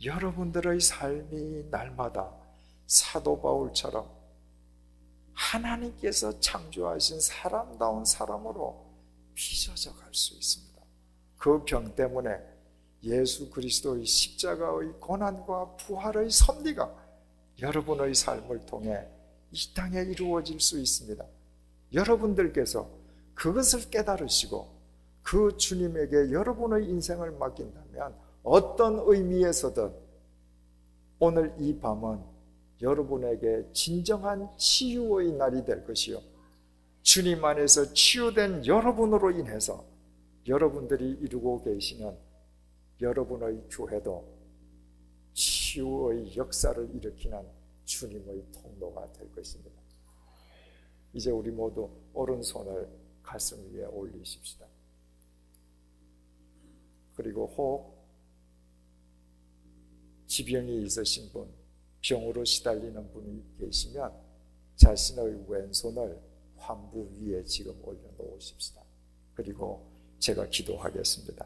여러분들의 삶이 날마다 사도 바울처럼 하나님께서 창조하신 사람다운 사람으로 빚어져 갈 수 있습니다. 그 병 때문에 예수 그리스도의 십자가의 고난과 부활의 섭리가 여러분의 삶을 통해 이 땅에 이루어질 수 있습니다. 여러분들께서 그것을 깨달으시고 그 주님에게 여러분의 인생을 맡긴다면 어떤 의미에서든 오늘 이 밤은 여러분에게 진정한 치유의 날이 될 것이요, 주님 안에서 치유된 여러분으로 인해서 여러분들이 이루고 계시는 여러분의 교회도 치유의 역사를 일으키는 주님의 통로가 될 것입니다. 이제 우리 모두 오른손을 가슴 위에 올리십시다. 그리고 혹 지병이 있으신 분, 병으로 시달리는 분이 계시면 자신의 왼손을 환부 위에 지금 올려놓으십시다. 그리고 제가 기도하겠습니다.